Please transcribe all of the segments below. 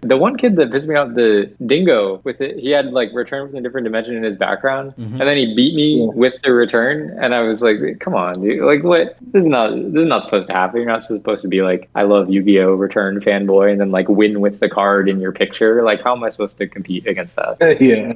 The one kid that pissed me off, the dingo with it, he had like return from a different dimension in his background, and then he beat me with the return, and I was like, "Come on, dude! Like, what? This is not supposed to happen. You're not supposed to be like, I love Yu-Gi-Oh! Return fanboy, and then like win with the card in your picture. Like, how am I supposed to compete against that?" Yeah.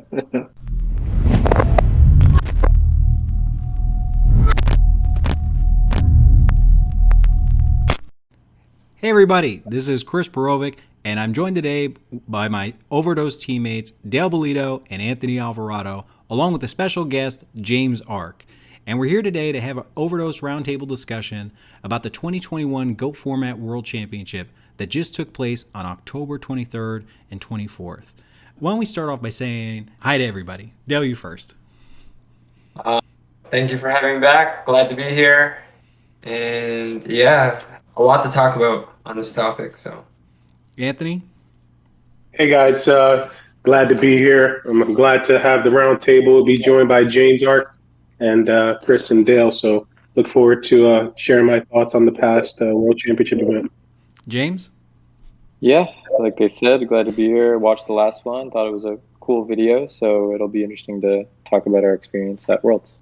Hey everybody, this is Kristopher Perovic, and I'm joined today by my Overdose teammates Dale Bellido and Anthony Alvarado, along with a special guest, James Ark. And we're here today to have an Overdose Roundtable discussion about the 2021 GOAT Format World Championship that just took place on October 23rd and 24th. Why don't we start off by saying hi to everybody? Dale, you first. Thank you for having me back. Glad to be here. And yeah, a lot to talk about on this topic. So, Anthony? Hey guys, glad to be here. I'm glad to have the round table, be joined by James Art and Chris and Dale. So look forward to sharing my thoughts on the past World Championship event. James? Yeah, like they said, glad to be here. Watched the last one, thought it was a cool video, so it'll be interesting to talk about our experience at Worlds.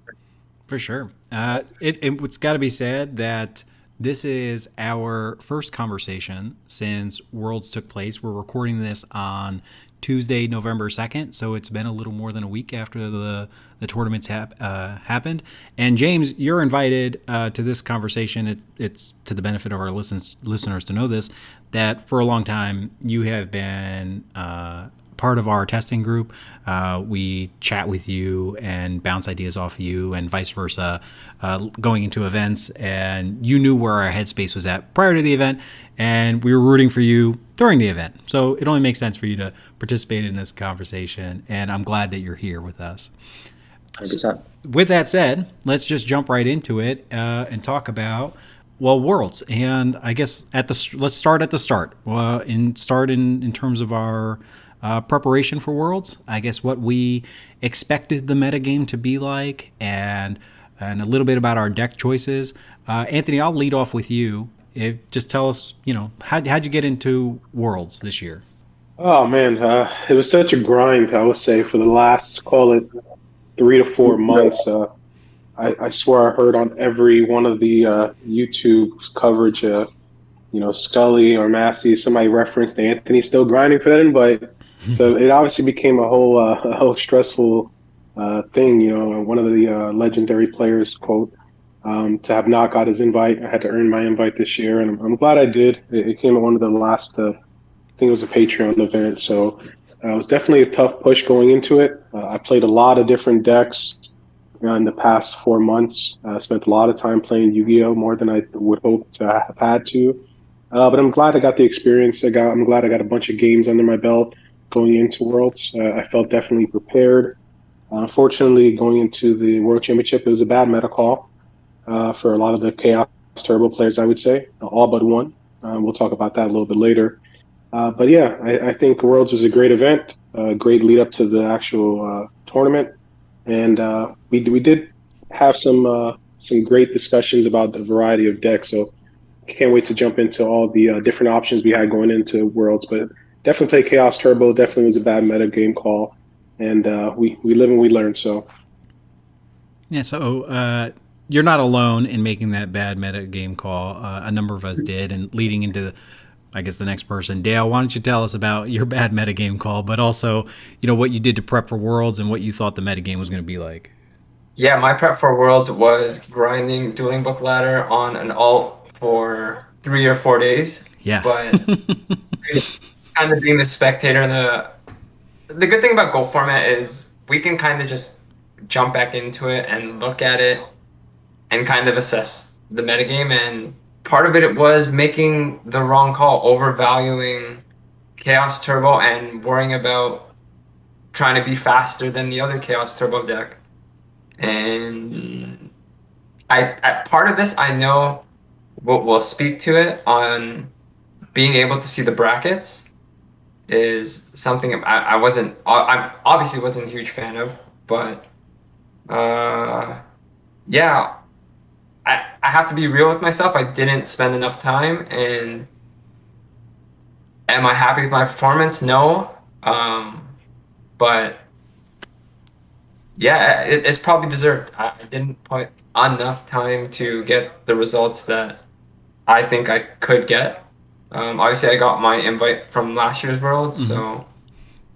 For sure. It's got to be said that this is our first conversation since Worlds took place. We're recording this on Tuesday, November 2nd, so it's been a little more than a week after the tournaments happened. And James, you're invited to this conversation. It's to the benefit of our listeners to know this, that for a long time you have been part of our testing group. We chat with you and bounce ideas off of you and vice versa, going into events, and you knew where our headspace was at prior to the event, and we were rooting for you during the event. So it only makes sense for you to participate in this conversation, and I'm glad that you're here with us. 100%. With that said, let's just jump right into it and talk about Worlds. And I guess let's start at the start. In terms of our preparation for Worlds, I guess what we expected the metagame to be like, and a little bit about our deck choices. Anthony, I'll lead off with you. Just tell us, how'd you get into Worlds this year? Oh man, it was such a grind, I would say, for the last, call it 3 to 4 months. I swear I heard on every one of the YouTube coverage, Scully or Massey, somebody referenced Anthony still grinding for that invite. So it obviously became a whole stressful thing. One of the legendary players quote to have not got his invite. I had to earn my invite this year, and I'm glad I did. It came at one of the last. I think it was a Patreon event, so it was definitely a tough push going into it. I played a lot of different decks in the past 4 months. I spent a lot of time playing Yu-Gi-Oh! More than I would hope to have had to. But I'm glad I got the experience. I'm glad I got a bunch of games under my belt going into Worlds. I felt definitely prepared. Unfortunately, going into the World Championship, it was a bad meta call for a lot of the Chaos Turbo players, I would say, all but one. We'll talk about that a little bit later. But yeah, I think Worlds was a great event, a great lead up to the actual tournament. And we did have some great discussions about the variety of decks. So can't wait to jump into all the different options we had going into Worlds. But definitely play Chaos Turbo. Definitely was a bad meta game call. And we live and we learn. So yeah, so you're not alone in making that bad meta game call. A number of us did, and leading into I guess the next person. Dale, why don't you tell us about your bad metagame call, but also, what you did to prep for Worlds and what you thought the metagame was going to be like? yeah, my prep for World was grinding Dueling Book Ladder on an alt for 3 or 4 days. Yeah. But kind of being the spectator, the good thing about GOAT format is we can kind of just jump back into it and look at it and kind of assess the metagame. And part of it was making the wrong call, overvaluing Chaos Turbo and worrying about trying to be faster than the other Chaos Turbo deck. And I part of this, I know we'll speak to it on being able to see the brackets is something I obviously wasn't a huge fan of, but yeah, I have to be real with myself. I didn't spend enough time, and Am I happy with my performance? No. But yeah, it's probably deserved. I didn't put enough time to get the results that I think I could get. Obviously, I got my invite from last year's Worlds,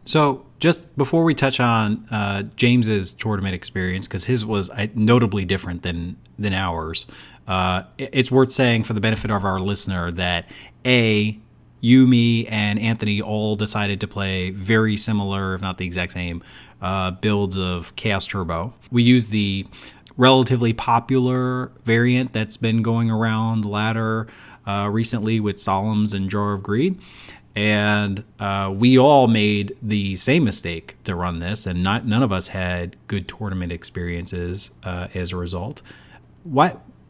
So just before we touch on James's tournament experience, because his was notably different than ours, it's worth saying for the benefit of our listener that you, me, and Anthony all decided to play very similar, if not the exact same, builds of Chaos Turbo. We used the relatively popular variant that's been going around the ladder recently with Solemns and Jar of Greed. And we all made the same mistake to run this, and none of us had good tournament experiences as a result.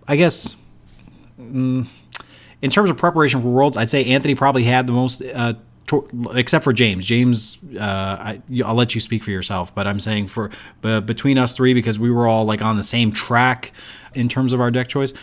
I guess in terms of preparation for Worlds, I'd say Anthony probably had the most, except for James. James, I'll let you speak for yourself, but I'm saying between us three, because we were all like on the same track in terms of our deck choice.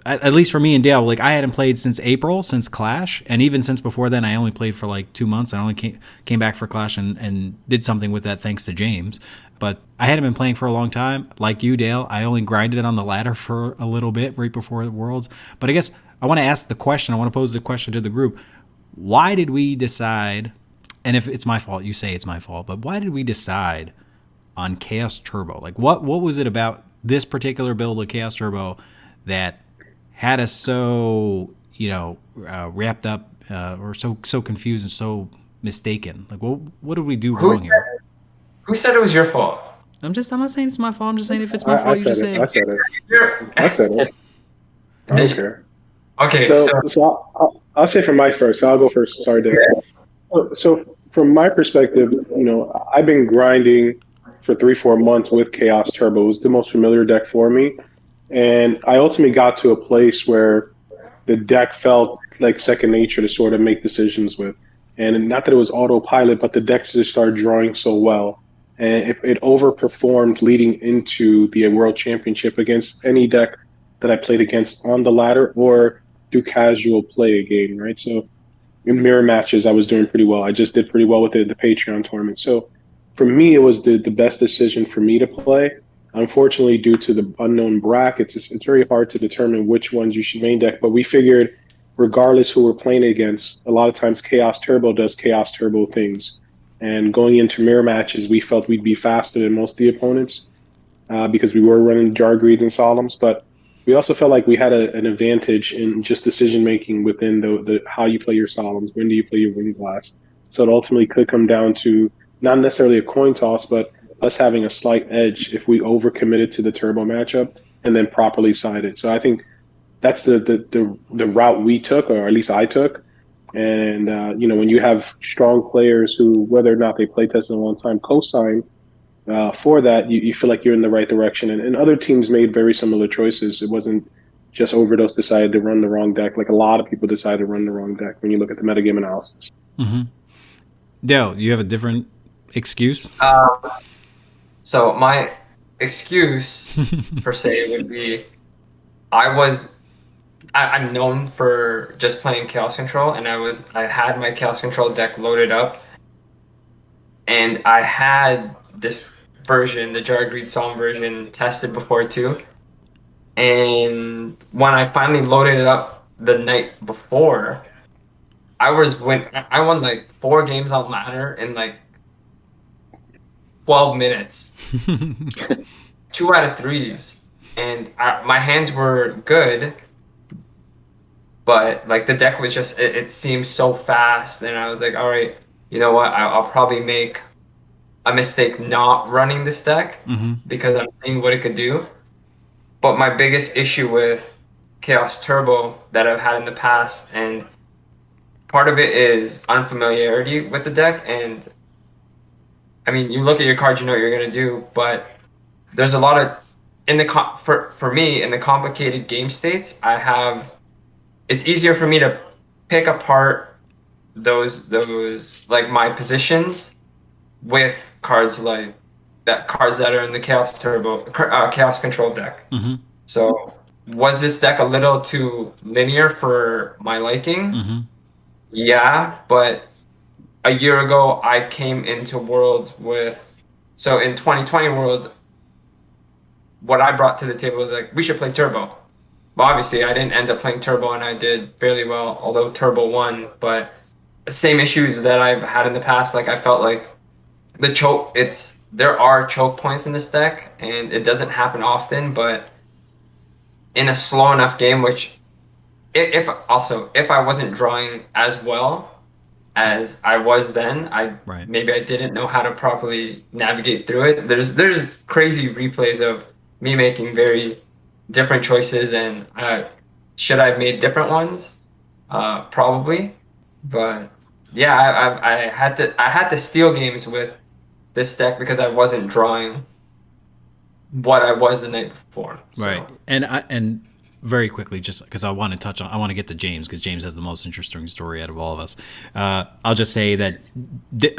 At least for me and Dale, like I hadn't played since April, since Clash, and even since before then, I only played for like 2 months. I only came back for Clash and did something with that thanks to James. But I hadn't been playing for a long time. Like you, Dale, I only grinded it on the ladder for a little bit right before the Worlds. But I guess I want to ask the question. I want to pose the question to the group. Why did we decide, and if it's my fault, you say it's my fault, but why did we decide on Chaos Turbo? Like what was it about this particular build of Chaos Turbo that had us so, wrapped up or so confused and so mistaken? Like, what did we do wrong here? Who said it was your fault? I'm not saying it's my fault. I'm just saying if it's my fault, you just say it. I said it. I don't care. Okay, so I'll say from my first. So I'll go first. Sorry, Dave. So from my perspective, I've been grinding for 3-4 months with Chaos Turbo. It was the most familiar deck for me. And I ultimately got to a place where the deck felt like second nature to sort of make decisions with. And not that it was autopilot, but the deck just started drawing so well. And it overperformed leading into the World Championship against any deck that I played against on the ladder or do casual play a game, right? So in mirror matches, I was doing pretty well. I just did pretty well with it in the Patreon tournament. So for me, it was the best decision for me to play. Unfortunately, due to the unknown brackets, it's very hard to determine which ones you should main deck. But we figured, regardless who we're playing against, a lot of times Chaos Turbo does Chaos Turbo things. And going into mirror matches, we felt we'd be faster than most of the opponents because we were running Jar Greeds and Solemns. But we also felt like we had an advantage in just decision making within the how you play your Solemns, when do you play your Wind Blast. So it ultimately could come down to not necessarily a coin toss, but us having a slight edge if we overcommitted to the turbo matchup and then properly sided. So I think that's the route we took, or at least I took. And when you have strong players who, whether or not they play tested a long time, co-sign for that, you feel like you're in the right direction. And other teams made very similar choices. It wasn't just Overdose decided to run the wrong deck. Like a lot of people decided to run the wrong deck when you look at the metagame analysis. Mm-hmm. Dale, you have a different excuse? So my excuse per se would be I'm known for just playing Chaos Control, and I had my Chaos Control deck loaded up, and I had this version, the Jar Greed Solemn version, tested before too. And when I finally loaded it up the night before, I won like 4 games on ladder in like 12 minutes. 2 out of 3s. And my hands were good, but like the deck was just, it seemed so fast. And I was like, all right, you know what? I'll probably make a mistake not running this deck because I'm seeing what it could do. But my biggest issue with Chaos Turbo that I've had in the past, and part of it is unfamiliarity with the deck. And I mean, you look at your cards, you know what you're going to do, but there's a lot of, for me, in the complicated game states, it's easier for me to pick apart those like my positions with cards like cards that are in the Chaos Turbo, Chaos Control deck. Mm-hmm. So was this deck a little too linear for my liking? Mm-hmm. Yeah, but a year ago I came into Worlds with, so in 2020 Worlds, what I brought to the table was like, we should play Turbo. Well, obviously I didn't end up playing Turbo and I did fairly well, although Turbo won, but the same issues that I've had in the past, like I felt like the choke, there are choke points in this deck and it doesn't happen often, but in a slow enough game, which if I wasn't drawing as well as I was then, Right. maybe I didn't know how to properly navigate through it. There's crazy replays of me making very different choices, and should I have made different ones? Probably, but yeah, I had to steal games with this deck because I wasn't drawing what I was the night before. Right. So And very quickly, just because I want to touch on, I want to get to James because James has the most interesting story out of all of us. I'll just say that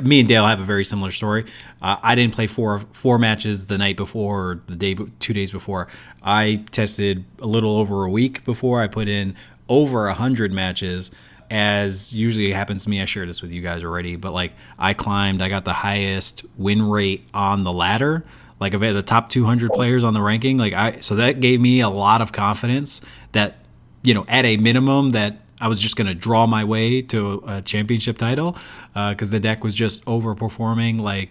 me and Dale have a very similar story. I didn't play four matches the night before or the day 2 days before. I tested a little over a week before. I put in over 100 matches. As usually happens to me, I shared this with you guys already, but like I got the highest win rate on the ladder, like of the top 200 players on the ranking. So that gave me a lot of confidence that, at a minimum, that I was just going to draw my way to a championship title, because the deck was just overperforming like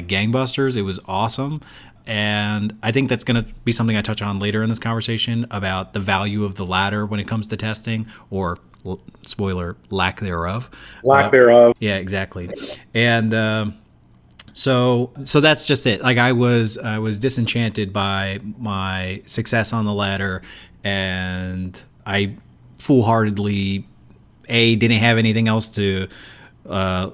gangbusters. It was awesome. And I think that's going to be something I touch on later in this conversation about the value of the ladder when it comes to testing, or spoiler, lack thereof. Lack thereof. Yeah, exactly. And so that's just it. Like I was disenchanted by my success on the ladder, and I foolhardily didn't have anything else to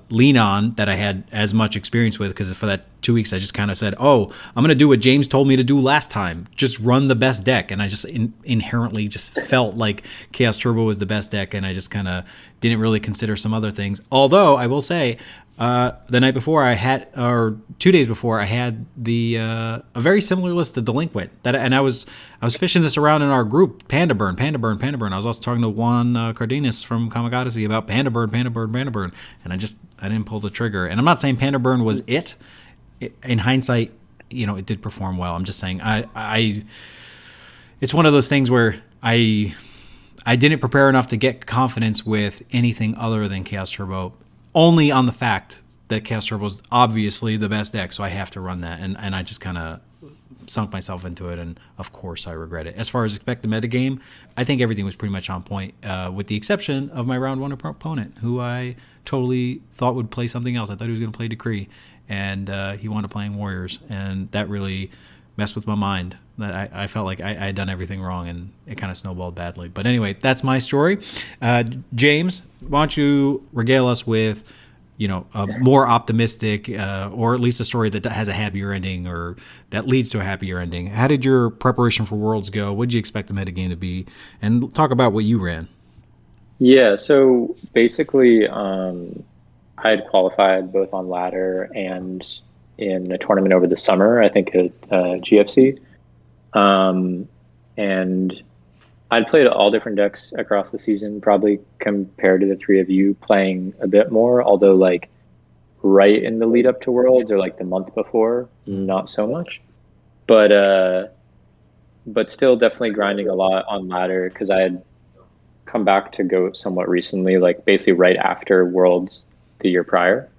lean on that I had as much experience with, because for that 2 weeks I just kind of said, oh, I'm going to do what James told me to do last time, just run the best deck. And I just inherently just felt like Chaos Turbo was the best deck, and I just kind of didn't really consider some other things. Although I will say, the night before or 2 days before, I had a very similar list of Delinquent, and I was fishing this around in our group, Panda Burn. I was also talking to Juan Cardenas from Kamigadozi about Panda Burn, and I didn't pull the trigger. And I'm not saying Panda Burn was it. In hindsight, it did perform well. I'm just saying it's one of those things where I didn't prepare enough to get confidence with anything other than Chaos Turbo, only on the fact that Chaos Turbo is obviously the best deck, so I have to run that. And I just kind of sunk myself into it, and of course I regret it. As far as expected metagame, I think everything was pretty much on point, with the exception of my round one opponent, who I totally thought would play something else. I thought he was going to play Decree, and he wanted playing Warriors, and that really messed with my mind. I felt like I had done everything wrong, and it kind of snowballed badly. But anyway, that's my story. James, why don't you regale us with a more optimistic, or at least a story that has a happier ending, or that leads to a happier ending. How did your preparation for Worlds go? What did you expect the metagame to be? And talk about what you ran. Yeah, so basically, I had qualified both on ladder and in a tournament over the summer, I think at GFC. And I'd played all different decks across the season, probably compared to the three of you, playing a bit more, although like right in the lead up to Worlds or like the month before, not so much. But still definitely grinding a lot on ladder, because I had come back to GOAT somewhat recently, like basically right after Worlds the year prior.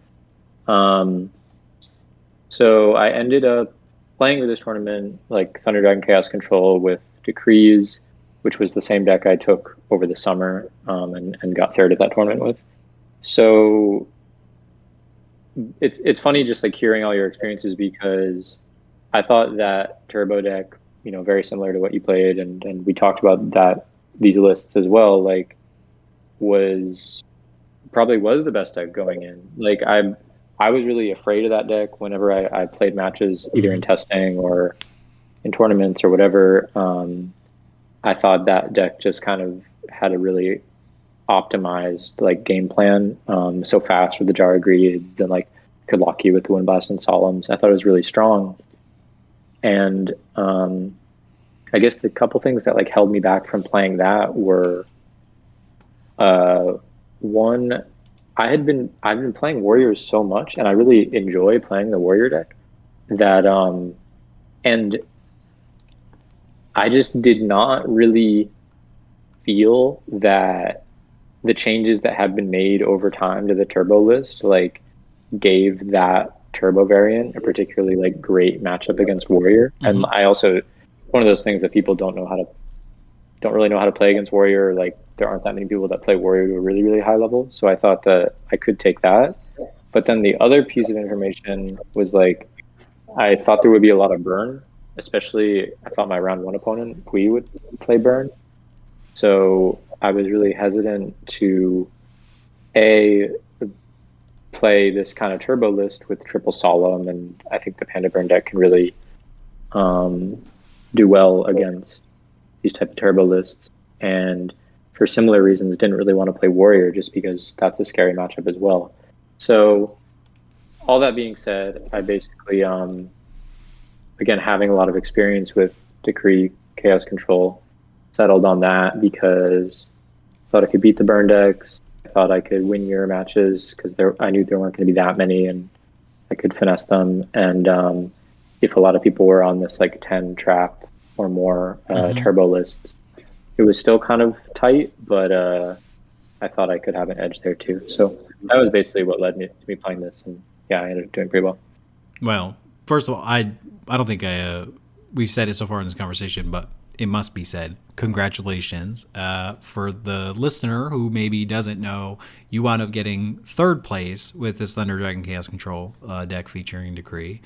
So I ended up playing with this tournament, like Thunder Dragon Chaos Control with Decrees, which was the same deck I took over the summer, and got third at that tournament with. So it's funny just like hearing all your experiences, because I thought that Turbo deck, very similar to what you played, and we talked about these lists as well, like probably was the best deck going in. Like I was really afraid of that deck whenever I played matches, either in testing or in tournaments or whatever. I thought that deck just kind of had a really optimized like game plan, so fast with the Jar of Greeds, and like could lock you with the Wind Blast and Solemns. I thought it was really strong. And I guess the couple things that like held me back from playing that were one, I've been playing Warriors so much, and I really enjoy playing the Warrior deck that and I just did not really feel that the changes that have been made over time to the turbo list like gave that turbo variant a particularly like great matchup against Warrior. And I also, one of those things that people don't really know how to play against Warrior, like there aren't that many people that play Warrior to a really, really high level. So I thought that I could take that. But then the other piece of information was like, I thought there would be a lot of burn, especially I thought my round one opponent, Pui, would play burn. So I was really hesitant to play this kind of turbo list with triple solemn, and I think the Panda Burn deck can really do well against these type of turbo lists. And for similar reasons, didn't really want to play Warrior just because that's a scary matchup as well. So all that being said, I basically, again, having a lot of experience with Decree, Chaos Control, settled on that because I thought I could beat the burn decks. I thought I could win your matches because I knew there weren't going to be that many, and I could finesse them. And if a lot of people were on this like 10 trap or more turbo lists, it was still kind of tight, but I thought I could have an edge there too. So that was basically what led me to me playing this, and yeah, I ended up doing pretty well. Well, first of all, I don't think we've said it so far in this conversation, but it must be said. Congratulations. For the listener who maybe doesn't know, you wound up getting third place with this Thunder Dragon Chaos Control deck featuring Decree.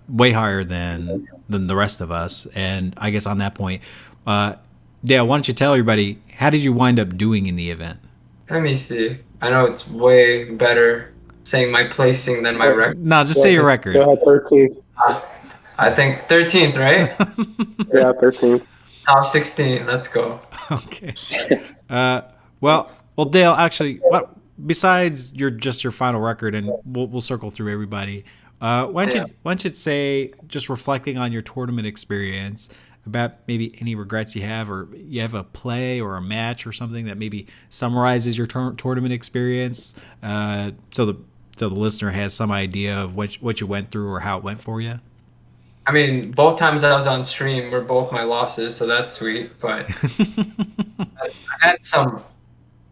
Way higher than the rest of us. And I guess on that point, Dale, why don't you tell everybody, how did you wind up doing in the event? Let me see. I know it's way better saying my placing than my record. No, just say your record. Go ahead, 13th. I think 13th, right? Yeah, 13th. Top 16. Let's go. Okay. Well, Dale, actually, besides your final record, and we'll circle through everybody. Why don't you say, just reflecting on your tournament experience, about maybe any regrets you have, or you have a play or a match or something that maybe summarizes your tournament experience, so the listener has some idea of what you went through or how it went for you? I mean, both times I was on stream were both my losses, so that's sweet. But I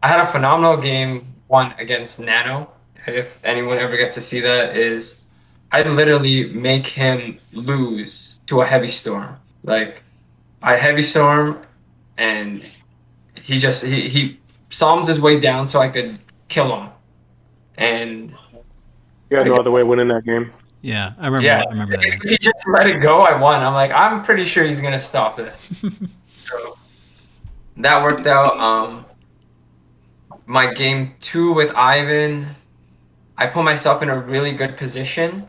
had a phenomenal game one against Nano. If anyone ever gets to see that, is I literally make him lose to a heavy storm. Like, I heavy storm, and he psalms his way down so I could kill him. And you had no other way of winning that game. Yeah, I remember that. If he just let it go, I won. I'm like, I'm pretty sure he's gonna stop this. So that worked out. My game 2 with Ivan, I put myself in a really good position,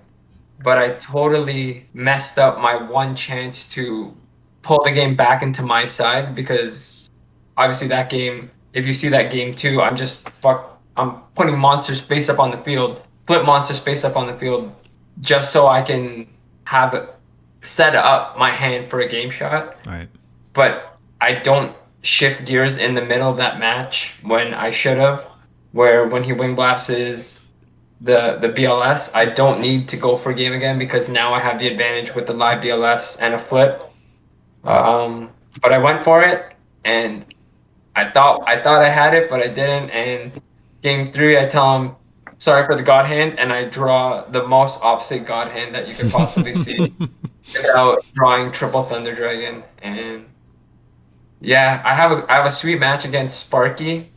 but I totally messed up my one chance to pull the game back into my side, because obviously that game, if you see that game 2, I'm putting monsters face up on the field, flip monsters face up on the field, just so I can set up my hand for a game shot. Right. But I don't shift gears in the middle of that match when I should have, where when he wing blasts the BLS, I don't need to go for a game again, because now I have the advantage with the live BLS and a flip. But I went for it, and I thought I had it, but I didn't. And game 3, I tell him, sorry for the God Hand, and I draw the most opposite God Hand that you could possibly see without drawing triple Thunder Dragon. And yeah, I have a sweet match against Sparky.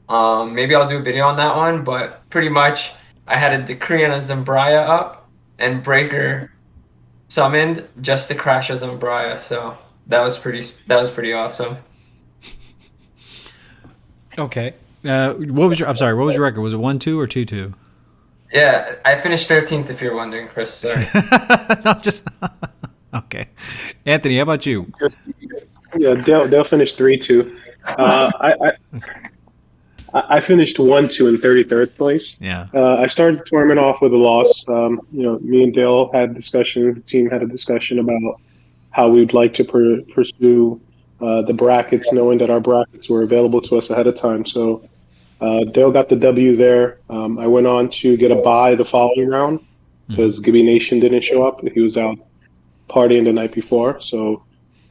Maybe I'll do a video on that one, but pretty much I had a Decree and a Zimbraya up, and Breaker summoned just to crash a Zimbraya. So that was pretty awesome. Okay. What was your record? Was it 1-2 or 2-2? Yeah, I finished 13th, if you're wondering, Chris. Sorry. No, just okay. Anthony, how about you? Yeah, Dale finished 3-2. I finished 1-2 in 33rd place. Yeah. I started the tournament off with a loss. Me and Dale had discussion. The team had a discussion about how we would like to pursue the brackets, knowing that our brackets were available to us ahead of time. So Dale got the W there. I went on to get a bye the following round because Gibby Nation didn't show up. He was out partying the night before. So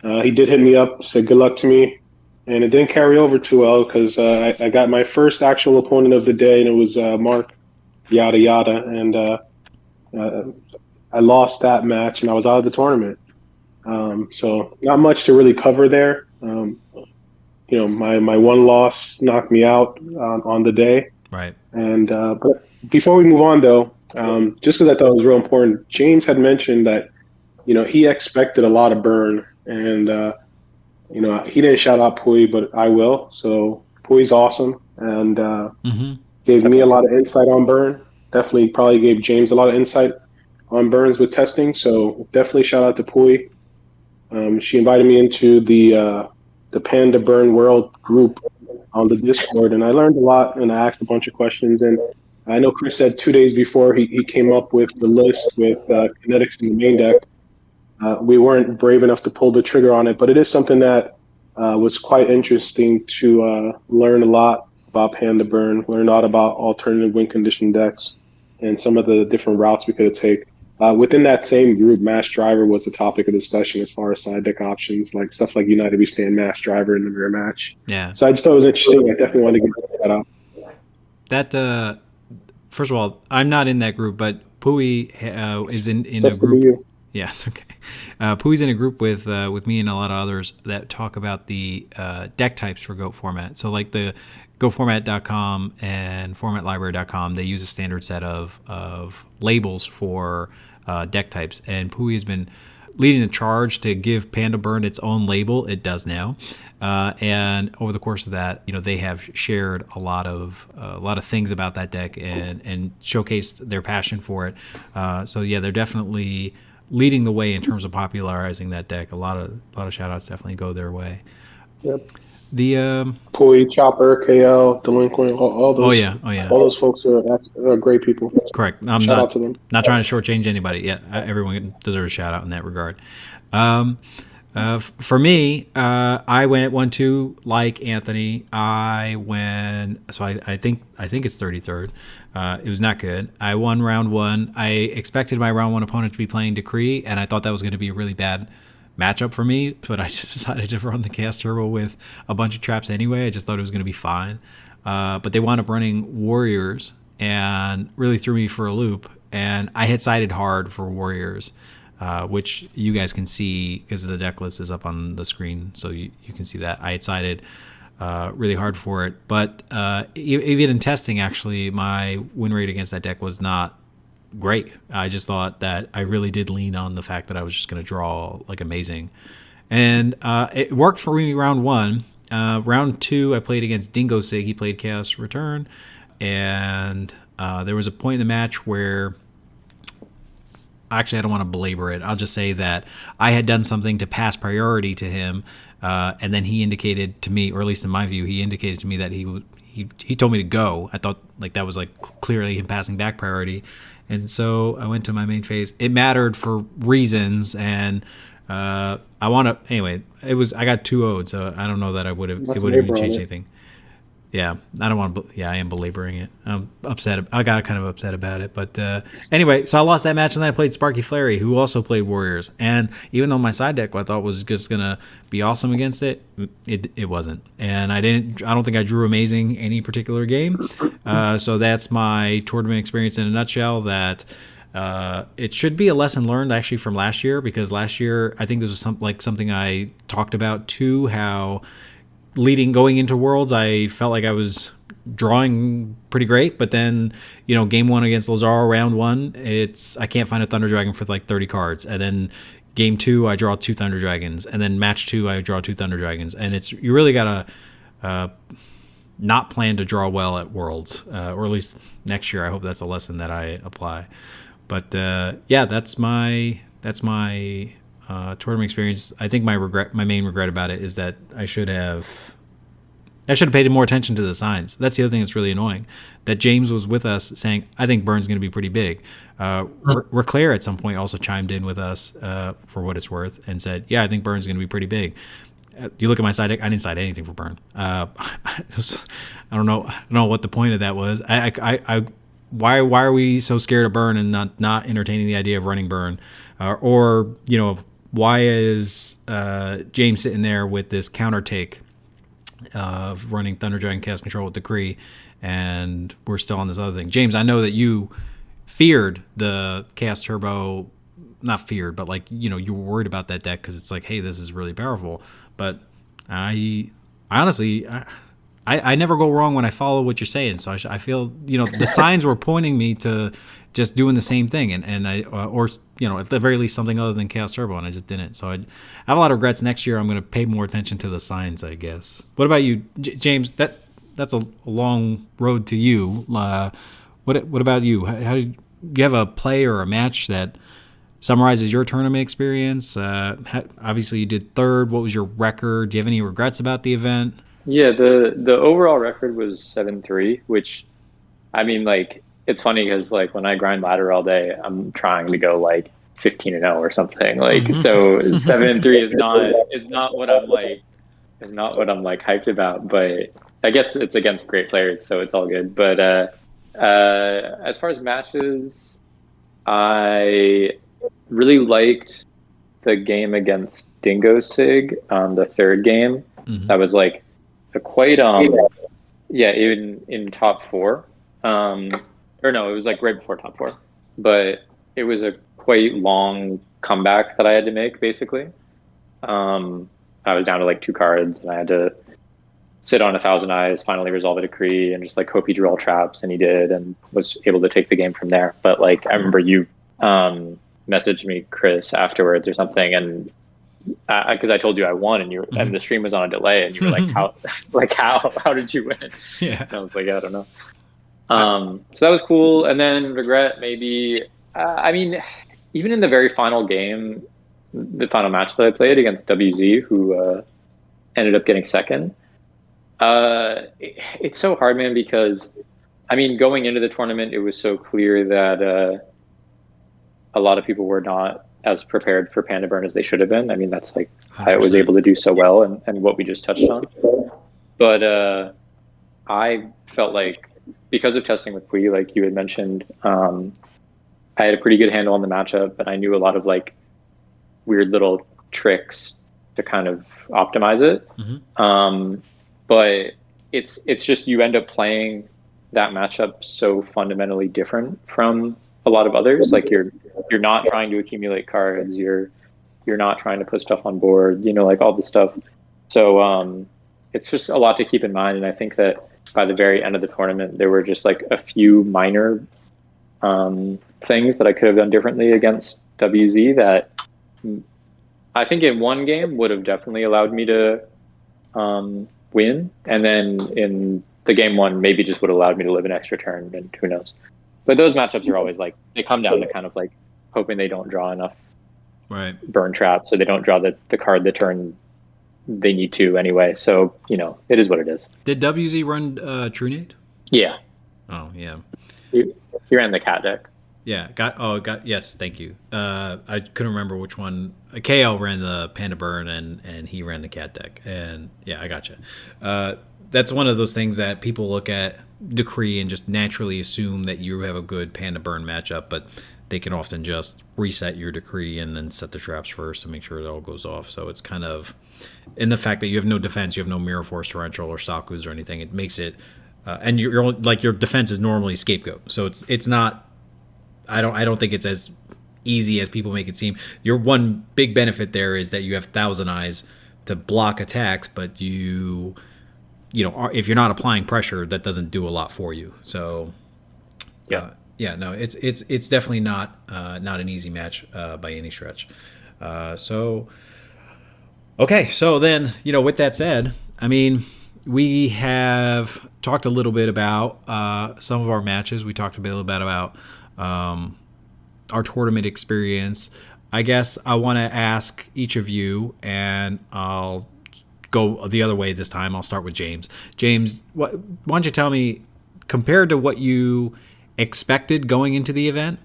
he did hit me up, said good luck to me. And it didn't carry over too well because I got my first actual opponent of the day, and it was Mark Yada Yada. And I lost that match, and I was out of the tournament. So not much to really cover there. My one loss knocked me out on the day. Right. And but before we move on, though, just because I thought it was real important, James had mentioned that he expected a lot of burn, and he didn't shout out Pui, but I will. So Pui's awesome, and gave me a lot of insight on burn. Definitely, probably gave James a lot of insight on burns with testing. So definitely shout out to Pui. She invited me into the Panda Burn World group on the Discord, and I learned a lot, and I asked a bunch of questions. And I know Chris said 2 days before he came up with the list with kinetics in the main deck. We weren't brave enough to pull the trigger on it, but it is something that was quite interesting to learn a lot about Panda Burn, learn a lot about alternative win condition decks, and some of the different routes we could take. Within that same group, Mass Driver was the topic of discussion as far as side deck options, like stuff like United We Stand, Mass Driver in the mirror match. Yeah. So I just thought it was interesting. I definitely wanted to get that out. That first of all, I'm not in that group, but Pui is in a group. Yeah, it's okay. Pui's in a group with me and a lot of others that talk about the deck types for GOAT format. So like the GoFormat.com and FormatLibrary.com, they use a standard set of labels for deck types, and Pui has been leading the charge to give Panda Burn its own label. It does now, and over the course of that, they have shared a lot of things about that deck and showcased their passion for it. So yeah, they're definitely leading the way in terms of popularizing that deck. A lot of shout outs definitely go their way. Yep. The Pui, Chopper, KL, Delinquent, all those. Oh yeah. All those folks are great people. Correct. I'm shout out to them. Not trying to shortchange anybody. Yeah, everyone deserves a shout out in that regard. For me, I went 1-2 like Anthony. I think it's 33rd. It was not good. I won round one. I expected my round one opponent to be playing Decree, and I thought that was going to be a really bad matchup for me, but I just decided to run the Chaos Turbo with a bunch of traps anyway. I just thought it was going to be fine. But they wound up running Warriors and really threw me for a loop, and I had sided hard for Warriors. Which you guys can see because the deck list is up on the screen, so you can see that. I had sided really hard for it, but even in testing, actually, my win rate against that deck was not great. I just thought that I really did lean on the fact that I was just going to draw like amazing, and it worked for me round one. Round two, I played against Dingo Sig. He played Chaos Return, and there was a point in the match where, actually, I don't want to belabor it. I'll just say that I had done something to pass priority to him, and then he indicated to me, or at least in my view, he indicated to me that he told me to go. I thought like that was like clearly him passing back priority, and so I went to my main phase. It mattered for reasons, and I want to anyway. I got 2-0'd, so I don't know that it would have even changed anything. Yeah, I don't want to. Yeah, I am belaboring it. I'm upset. I got kind of upset about it. But anyway, so I lost that match, and then I played Sparky Flary, who also played Warriors. And even though my side deck I thought was just gonna be awesome against it, it wasn't. And I don't think I drew amazing any particular game. So that's my tournament experience in a nutshell. That it should be a lesson learned actually from last year, because last year I think this was something I talked about too. How going into Worlds, I felt like I was drawing pretty great, but then game one against Lazaro, round one, I can't find a Thunder Dragon for like 30 cards, and then game two I draw 2 Thunder Dragons, and then match 2 I draw 2 Thunder Dragons, and you really gotta not plan to draw well at Worlds, or at least next year. I hope that's a lesson that I apply. But yeah, that's my tournament experience. I think my main regret about it is that I should have paid more attention to the signs. That's the other thing that's really annoying. That James was with us saying, I think Burn's going to be pretty big. Reclaire at some point also chimed in with us for what it's worth and said, yeah, I think Burn's going to be pretty big. you look at my side deck. I didn't side anything for burn. I don't know what the point of that was. Why are we so scared of burn and not entertaining the idea of running burn, or why is James sitting there with this counter take of running Thunder Dragon Cast Control with Decree, and we're still on this other thing? James, I know that you feared the Cast Turbo. Not feared, but like, you were worried about that deck because it's like, hey, this is really powerful. But I honestly, I never go wrong when I follow what you're saying. So I feel, the signs were pointing me to just doing the same thing. And I, or, at the very least, something other than Chaos Turbo, and I just didn't. So I have a lot of regrets. Next year, I'm going to pay more attention to the signs, I guess. What about you, James? That's a long road to you. What about you? How did you have a play or a match that summarizes your tournament experience? Obviously, you did third. What was your record? Do you have any regrets about the event? Yeah, the overall record was 7-3, which, I mean, like, it's funny because, like, when I grind ladder all day, I'm trying to go like 15-0 or something. Like, so 7-3 is not what I'm like hyped about. But I guess it's against great players, so it's all good. But as far as matches, I really liked the game against Dingo Sig, the third game. Mm-hmm. That was like a quite even in top 4. Or no, it was like right before top 4. But it was a quite long comeback that I had to make, basically. I was down to like 2 cards, and I had to sit on 1,000 eyes, finally resolve a decree, and just like hope he drew all traps, and he did, and was able to take the game from there. But like, I remember you messaged me, Chris, afterwards or something, and because I told you I won, and and the stream was on a delay, and you were like, how did you win? Yeah. And I was like, I don't know. So that was cool. And then regret, maybe, I mean, even in the very final game, the final match that I played against WZ, who ended up getting second, it's so hard, man, because I mean, going into the tournament, it was so clear that a lot of people were not as prepared for Panda Burn as they should have been. I mean, that's like 100%. How it was able to do so well, and what we just touched on. But I felt like, because of testing with Pui, like you had mentioned, I had a pretty good handle on the matchup, and I knew a lot of like weird little tricks to kind of optimize it. Mm-hmm. But it's just, you end up playing that matchup so fundamentally different from a lot of others. Like you're not trying to accumulate cards, you're not trying to put stuff on board, like all the stuff. So it's just a lot to keep in mind. And I think that by the very end of the tournament, there were just like a few minor things that I could have done differently against WZ that I think in one game would have definitely allowed me to win. And then in the game one, maybe just would have allowed me to live an extra turn, and who knows. But those matchups are always like, they come down to kind of like hoping they don't draw enough burn traps, so they don't draw the card the turn they need to anyway. So, it is what it is. Did WZ run True Nade? Yeah. Oh, yeah. He ran the cat deck. Yeah. Yes, thank you. I couldn't remember which one. KL ran the Panda Burn, and he ran the cat deck. And yeah, I gotcha. That's one of those things that people look at Decree and just naturally assume that you have a good Panda Burn matchup, but they can often just reset your Decree and then set the traps first and make sure it all goes off. So it's kind of, in the fact that you have no defense, you have no Mirror Force Torrential or Sakus or anything, it makes it, and you're like, your defense is normally Scapegoat. So it's not, I don't think it's as easy as people make it seem. Your one big benefit there is that you have 1,000 Eyes to block attacks, but if you're not applying pressure, that doesn't do a lot for you. So no, it's definitely not an easy match by any stretch. So then, with that said, I mean, we have talked a little bit about some of our matches. We talked a bit about our tournament experience. I guess I want to ask each of you, and I'll go the other way this time. I'll start with James. James, why don't you tell me, compared to what you expected going into the event,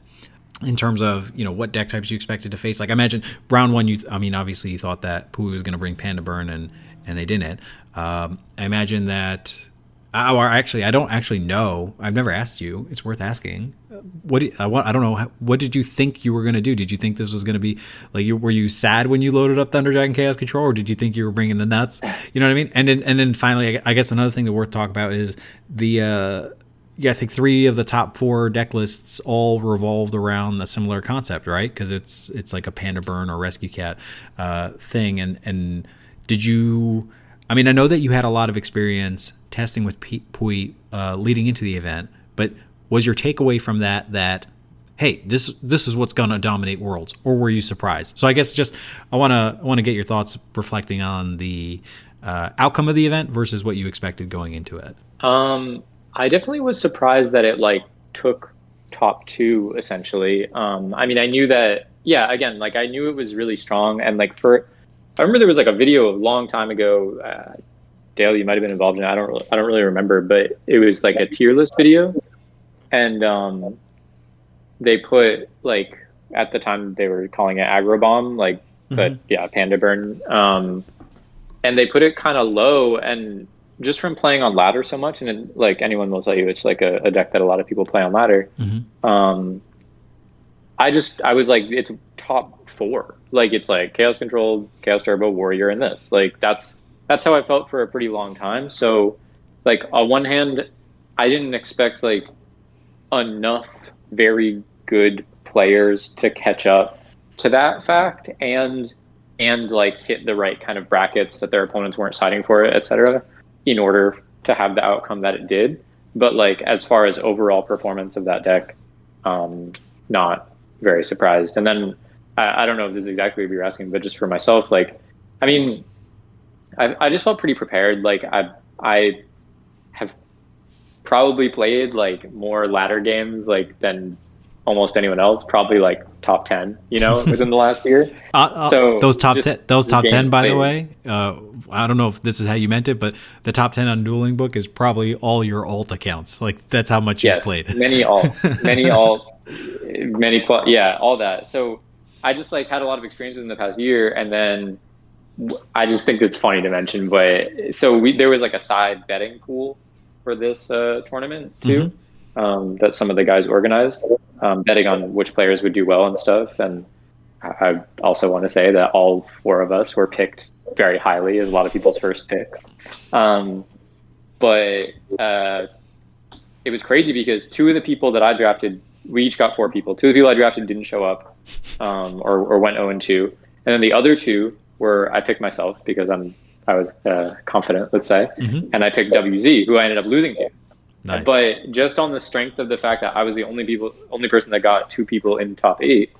in terms of, what deck types you expected to face. Like, I imagine round one, obviously you thought that Pui was going to bring Panda Burn, and they didn't. I imagine that. I don't actually know. I've never asked you. It's worth asking. I don't know. What did you think you were going to do? Did you think this was going to be like? Were you sad when you loaded up Thunder Dragon Chaos Control, or did you think you were bringing the nuts? You know what I mean? And then finally, I guess another thing that we're talking about is the. I think 3 of the top 4 deck lists all revolved around a similar concept, right? Because it's like a Panda Burn or Rescue Cat thing. And did you? I mean, I know that you had a lot of experience testing with Pui leading into the event, but was your takeaway from that hey, this is what's going to dominate Worlds, or were you surprised? So I guess just I want to get your thoughts reflecting on the outcome of the event versus what you expected going into it. I definitely was surprised that it took top 2 essentially. I mean, I knew that. Yeah, again, I knew it was really strong, and I remember there was a video a long time ago. Dale, you might have been involved in it. I don't really remember, but it was a tier list video, and they put at the time they were calling it Aggro Bomb, but yeah, Panda Burn, and they put it kind of low, and just from playing on ladder so much, and anyone will tell you, it's a deck that a lot of people play on ladder. I was it's top 4. It's Chaos Control, Chaos Turbo, Warrior, and this. That's how I felt for a pretty long time. So, on one hand, I didn't expect enough very good players to catch up to that fact and hit the right kind of brackets that their opponents weren't siding for it, etc., in order to have the outcome that it did. But as far as overall performance of that deck, not very surprised. And then I don't know if this is exactly what you're asking, but just for myself, I mean, I just felt pretty prepared. I have probably played more ladder games than almost anyone else, probably top 10, within the last year. So those top 10, by the way, I don't know if this is how you meant it, but the top 10 on Dueling Book is probably all your alt accounts. That's how much you've played. many alts, yeah, all that. So I just had a lot of experience in the past year, and then I just think it's funny to mention, but so there was a side betting pool for this tournament too, that some of the guys organized, betting on which players would do well and stuff. And I also want to say that all 4 of us were picked very highly as a lot of people's first picks. But it was crazy because 2 of the people that I drafted, we each got 4 people. 2 of the people I drafted didn't show up, or went 0-2. And then the other 2 were, I picked myself because I was confident, let's say, and I picked WZ, who I ended up losing to. Nice. But just on the strength of the fact that I was the only person that got 2 people in top 8,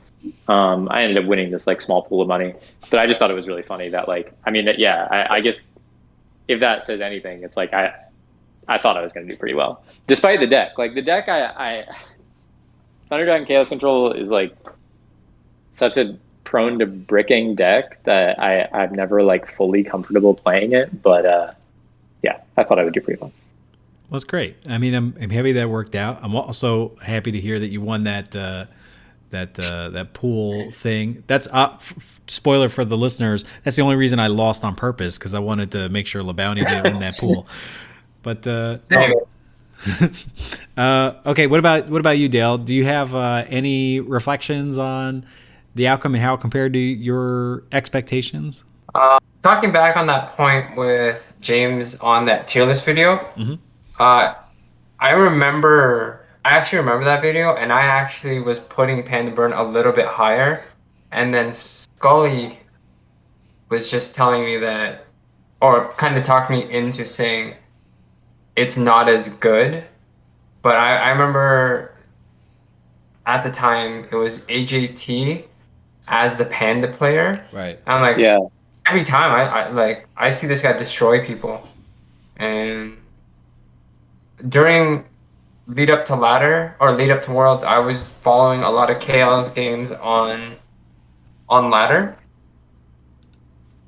I ended up winning this small pool of money. But I just thought it was really funny that I mean, yeah, I guess if that says anything, it's I thought I was going to do pretty well despite the deck. The deck, I Thunder Dragon Chaos Control is such a prone to bricking deck that I've never fully comfortable playing it. But yeah, I thought I would do pretty well. Well, that's great. I mean, I'm happy that worked out. I'm also happy to hear that you won that pool thing. That's spoiler for the listeners. That's the only reason I lost on purpose, because I wanted to make sure LeBounty didn't win that pool. But okay, what about you, Dale? Do you have any reflections on the outcome and how it compared to your expectations? Talking back on that point with James on that tier list video, I actually remember that video, and I actually was putting Panda Burn a little bit higher, and then Scully was just telling me that, or kind of talked me into saying it's not as good. But I remember at the time it was AJT as the Panda player. Right. I'm yeah. Every time I see this guy destroy people, and during lead up to Worlds, I was following a lot of Chaos games on ladder,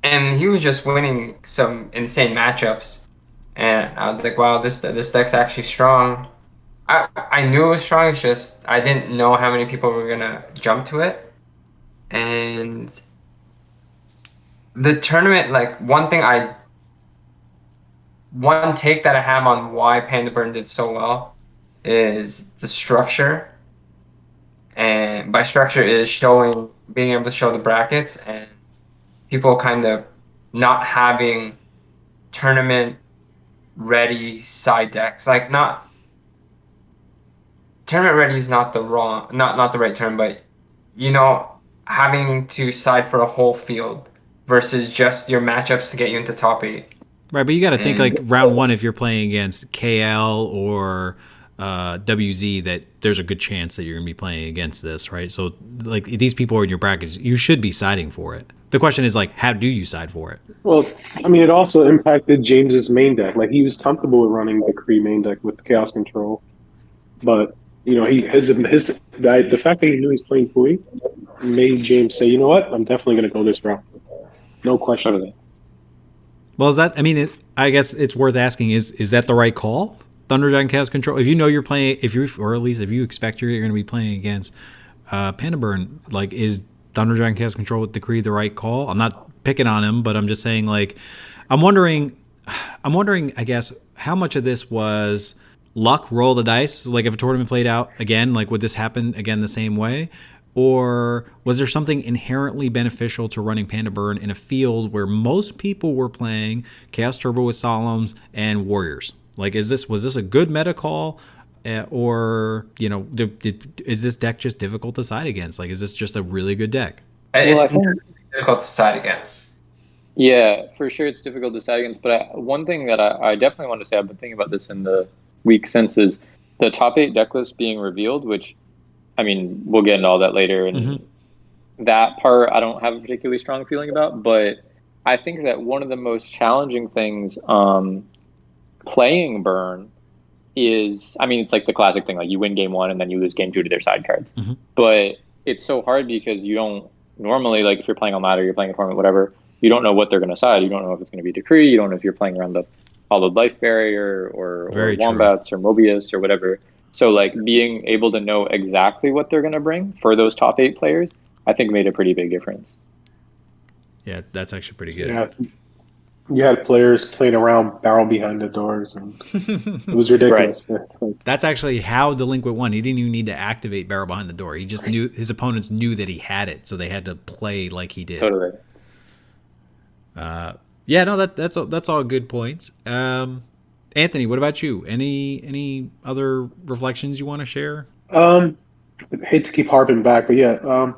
and he was just winning some insane matchups, and I was like, wow, this deck's actually strong. I knew it was strong. It's just I didn't know how many people were gonna jump to it. And the tournament, like one take that I have on why Panda Burn did so well is the structure. And by structure is being able to show the brackets and people kind of not having tournament ready side decks. Like not tournament ready is not not the right term, but having to side for a whole field versus just your matchups to get you into top 8. Right, but you got to think like round 1 if you're playing against KL or WZ, that there's a good chance that you're going to be playing against this, right? So like these people are in your brackets, you should be siding for it. The question is like, how do you side for it? Well, I mean, it also impacted James's main deck. Like he was comfortable with running the Kree main deck with Chaos Control, but the fact that he knew he's playing Pui made James say, you know what, I'm definitely going to go this route. No question of that. Well, is that? I mean, I guess it's worth asking: is that the right call? Thunder Dragon Chaos Control. If you know you're playing, or at least if you expect you're going to be playing against Panda Burn, like is Thunder Dragon Chaos Control with Decree the right call? I'm not picking on him, but I'm just saying like I'm wondering. I guess how much of this was luck, roll the dice. Like if a tournament played out again, like would this happen again the same way? Or was there something inherently beneficial to running Panda Burn in a field where most people were playing Chaos Turbo with Solemns and Warriors? Like, was this a good meta call, or is this deck just difficult to side against? Like, is this just a really good deck? It's difficult to side against. Yeah, for sure, it's difficult to side against. But one thing that I definitely want to say, I've been thinking about this in the week since, is the top 8 deck list being revealed, which, I mean, we'll get into all that later. And that part I don't have a particularly strong feeling about. But I think that one of the most challenging things playing Burn is, I mean, it's like the classic thing, like you win game 1 and then you lose game 2 to their side cards. But it's so hard because you don't normally, like if you're playing on ladder, you're playing a tournament, whatever, you don't know what they're going to side. You don't know if it's going to be Decree. You don't know if you're playing around the Hollowed Life Barrier or Wombats or Mobius or whatever. So like being able to know exactly what they're going to bring for those top 8 players, I think made a pretty big difference. Yeah, that's actually pretty good. Yeah. You had players playing around barrel behind the doors, and it was ridiculous. Right. That's actually how Delinquent won. He didn't even need to activate barrel behind the door. He just knew his opponents knew that he had it, so they had to play like he did. Totally. Yeah, no, that's all good points. Anthony, what about you? Any other reflections you want to share? I hate to keep harping back, but yeah,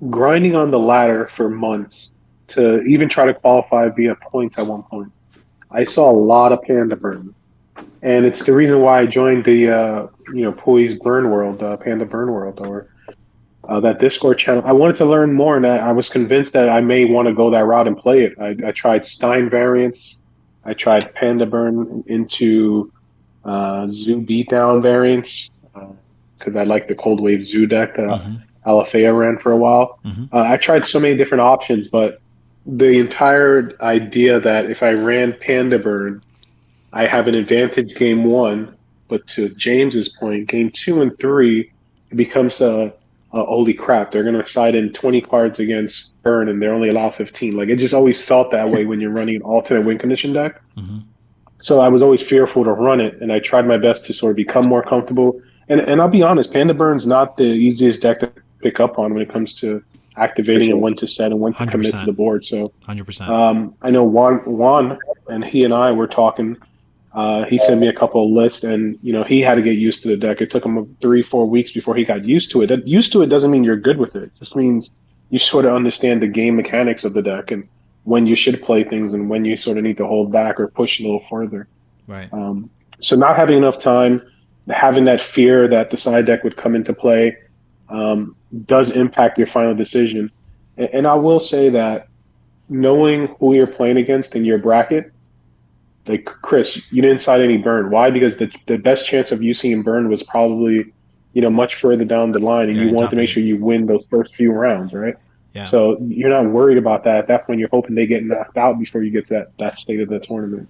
grinding on the ladder for months to even try to qualify via points at one point. I saw a lot of Panda Burn, and it's the reason why I joined the Pui's Burn World, Panda Burn World, or that Discord channel. I wanted to learn more, and I was convinced that I may want to go that route and play it. I tried Stein variants. I tried Panda Burn into Zoo Beatdown variants because I like the Cold Wave Zoo deck that Alafea ran for a while. I tried so many different options, but the entire idea that if I ran Panda Burn, I have an advantage game 1, but to James's point, game 2 and 3, it becomes holy crap, they're going to side in 20 cards against Burn and they only allow 15. Like, it just always felt that way when you're running an alternate win condition deck. So I was always fearful to run it, and I tried my best to sort of become more comfortable. And I'll be honest, Panda Burn's not the easiest deck to pick up on when it comes to activating and when to set and when to commit to the board. So 100%. I know Juan and he and I were talking. He sent me a couple of lists, and he had to get used to the deck. It took him 3-4 weeks before he got used to it. That used to it doesn't mean you're good with it. It just means you sort of understand the game mechanics of the deck and when you should play things and when you sort of need to hold back or push a little further. Right. So not having enough time, having that fear that the side deck would come into play, does impact your final decision. And I will say that knowing who you're playing against in your bracket, like Chris, you didn't side any Burn. Why? Because the best chance of you seeing Burn was probably, much further down the line, and you wanted to make sure you win those first few rounds, right? Yeah. So you're not worried about that. At that point, you're hoping they get knocked out before you get to that state of the tournament.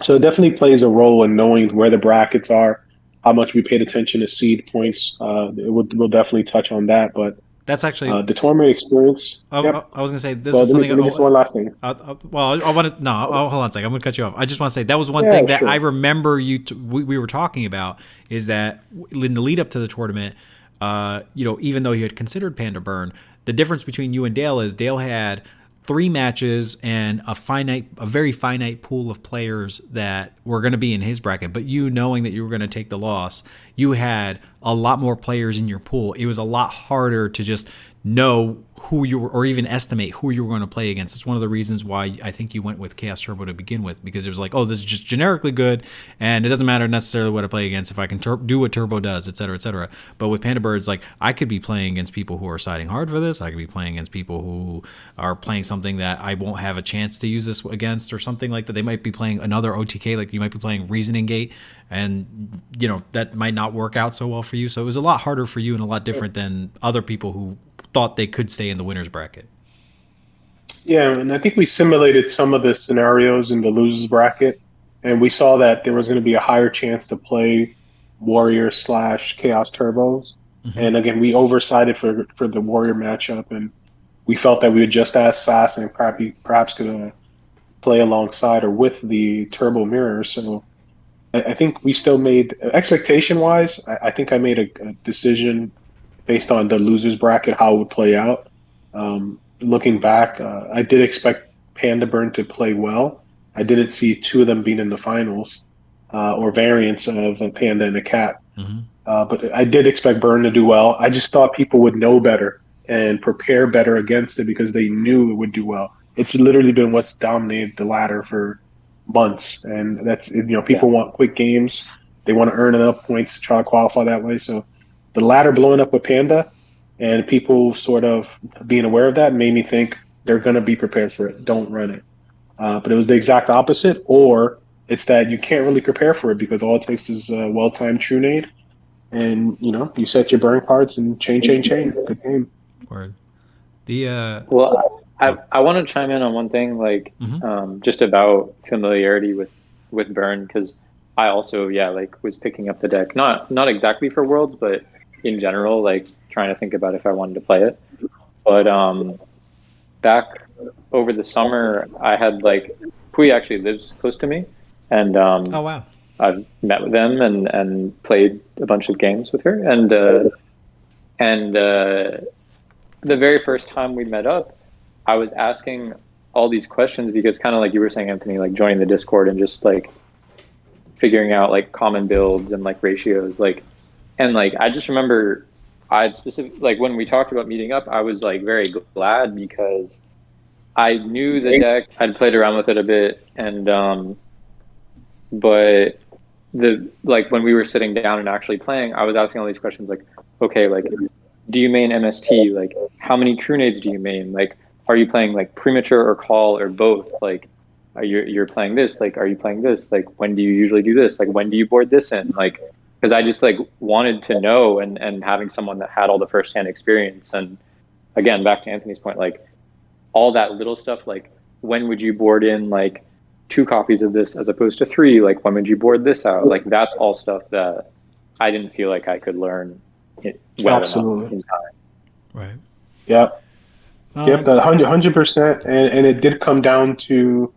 So it definitely plays a role in knowing where the brackets are, how much we paid attention to seed points. We'll definitely touch on that, but That's actually. the tournament experience. Yep. I was gonna say this Well, is something. let me just one last thing. Well, I want to. No, hold on a second. I'm gonna cut you off. I just want to say that was one Yeah, thing that sure. I remember we were talking about is that in the lead up to the tournament, even though you had considered Panda Burn, the difference between you and Dale is Dale had 3 matches and a very finite pool of players that were going to be in his bracket. But you knowing that you were going to take the loss, you had a lot more players in your pool. It was a lot harder to just know who you were, or even estimate who you were going to play against. It's one of the reasons why I think you went with Chaos Turbo to begin with, because it was like, oh, this is just generically good, and it doesn't matter necessarily what I play against if I can do what Turbo does, et cetera, et cetera. But with Panda Birds, like, I could be playing against people who are siding hard for this. I could be playing against people who are playing something that I won't have a chance to use this against, or something like that. They might be playing another OTK, like you might be playing Reasoning Gate, and that might not work out so well for you. So it was a lot harder for you and a lot different than other people who thought they could stay in the winner's bracket. Yeah, and I think we simulated some of the scenarios in the losers bracket, and we saw that there was going to be a higher chance to play Warrior / Chaos Turbos. Mm-hmm. And again, we oversided for the Warrior matchup, and we felt that we would just as fast and perhaps could play alongside or with the Turbo Mirror. So I think we still made, expectation-wise, I think I made a decision based on the losers bracket, how it would play out. Looking back, I did expect Panda Burn to play well. I didn't see 2 of them being in the finals, or variants of a Panda and a Cat. Mm-hmm. But I did expect Burn to do well. I just thought people would know better and prepare better against it because they knew it would do well. It's literally been what's dominated the ladder for months. And that's, people want quick games. They want to earn enough points to try to qualify that way. So the ladder blowing up with Panda and people sort of being aware of that made me think they're going to be prepared for it. Don't run it. But it was the exact opposite, or it's that you can't really prepare for it because all it takes is a well-timed true nade, and you set your burn cards and chain. Good game. Word. Well, I want to chime in on one thing, like just about familiarity with burn, because I also was picking up the deck, not exactly for Worlds, but in general, like trying to think about if I wanted to play it. But back over the summer, I had Pui actually lives close to me, and oh wow, I've met with them and played a bunch of games with her, and the very first time we met up, I was asking all these questions because, kind of like you were saying, Anthony, like joining the Discord and just figuring out common builds and ratios, and I just remember I'd when we talked about meeting up, I was very glad because I knew the deck. I'd played around with it a bit, and but when we were sitting down and actually playing, I was asking all these questions okay, do you main MST? How many true nades do you main? Are you playing premature or call or both? You're playing this? Are you playing this? When do you usually do this? When do you board this in? Because I just wanted to know, and having someone that had all the firsthand experience. And again, back to Anthony's point, all that little stuff, when would you board in 2 copies of this as opposed to 3? When would you board this out? That's all stuff that I didn't feel like I could learn well enough in time. Right. Yep. Yep. 100%. And it did come down to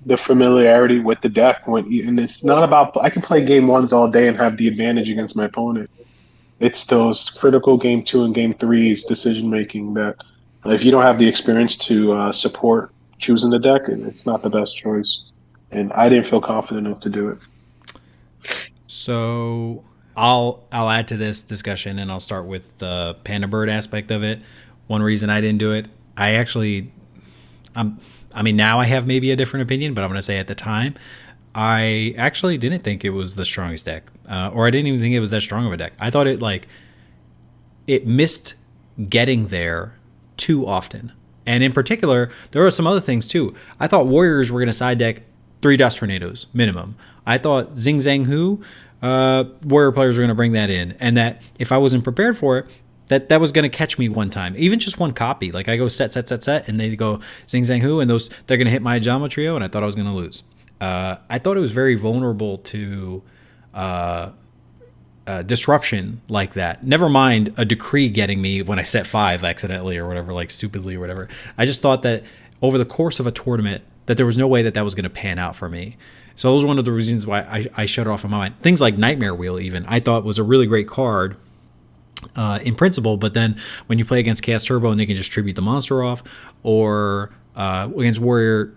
the familiarity with the deck. And it's not about, I can play game 1s all day and have the advantage against my opponent. It's those critical game 2 and game 3's decision making that if you don't have the experience to support choosing the deck, it's not the best choice. And I didn't feel confident enough to do it. So I'll add to this discussion, and I'll start with the Panda Bird aspect of it. One reason I didn't do it, now I have maybe a different opinion, but I'm going to say at the time, I actually didn't think it was the strongest deck, or I didn't even think it was that strong of a deck. I thought it missed getting there too often. And in particular, there were some other things too. I thought Warriors were going to side deck 3 Dust Tornadoes minimum. I thought Zing Zang Hu, Warrior players were going to bring that in, and that if I wasn't prepared for it, that was going to catch me one time, even just one copy. I go set, and they go Zing Zang Hu, and they're going to hit my Jama Trio, and I thought I was going to lose. I thought it was very vulnerable to disruption like that. Never mind a decree getting me when I set 5 accidentally or whatever, like stupidly or whatever. I just thought that over the course of a tournament that there was no way that that was going to pan out for me. So that was one of the reasons why I shut it off in my mind. Things like Nightmare Wheel even, I thought was a really great card in principle, but then when you play against Chaos Turbo and they can just tribute the monster off, or against Warrior,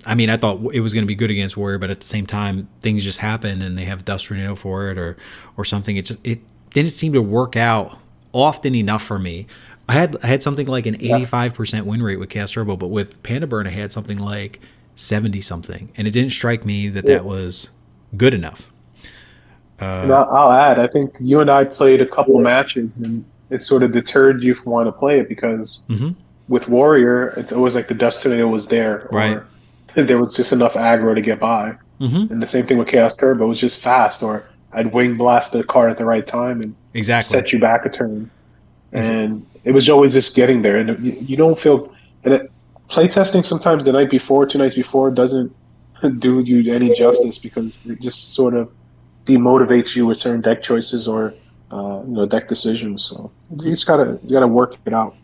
I mean, I thought it was going to be good against Warrior, but at the same time, things just happen and they have Dust Tornado for it or something. It didn't seem to work out often enough for me. I had something like an 85% win rate with Chaos Turbo, but with Panda Burn, I had something like 70 something, and it didn't strike me that was good enough. And I'll add, I think you and I played a couple matches, and it sort of deterred you from wanting to play it because with Warrior, it's always like the Dust Tornado was there, or there was just enough aggro to get by. And the same thing with Chaos Turbo, it was just fast, or I'd wing blast the card at the right time and set you back a turn. And it was always just getting there, and you don't feel. And playtesting sometimes the night before, 2 nights before, doesn't do you any justice because it just sort of demotivates you with certain deck choices or deck decisions. So you just gotta work it out.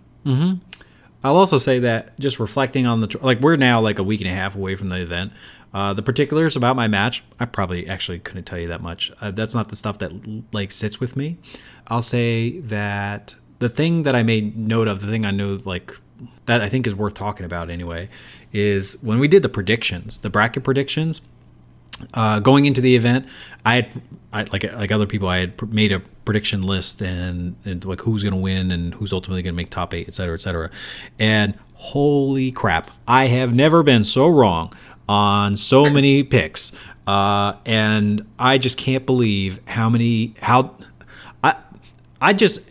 I'll also say that just reflecting on we're now like a week and a half away from the event. The particulars about my match, I probably actually couldn't tell you that much. That's not the stuff that like sits with me. I'll say that the thing that I made note of, the thing I know like that I think is worth talking about anyway, is when we did the predictions, the bracket predictions. Going into the event, I like other people, I had made a prediction list and like who's going to win and who's ultimately going to make top 8, et cetera, et cetera. And holy crap, I have never been so wrong on so many picks. And I just can't believe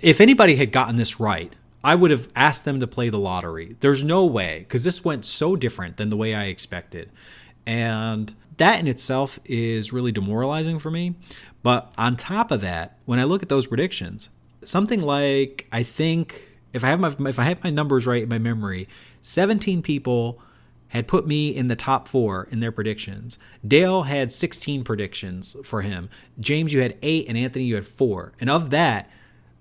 if anybody had gotten this right, I would have asked them to play the lottery. There's no way, because this went so different than the way I expected. And that in itself is really demoralizing for me. But on top of that, when I look at those predictions, something like, I think if I have my numbers right in my memory, 17 people had put me in the top 4 in their predictions. Dale had 16 predictions for him. James, you had 8, and Anthony, you had 4. And of that,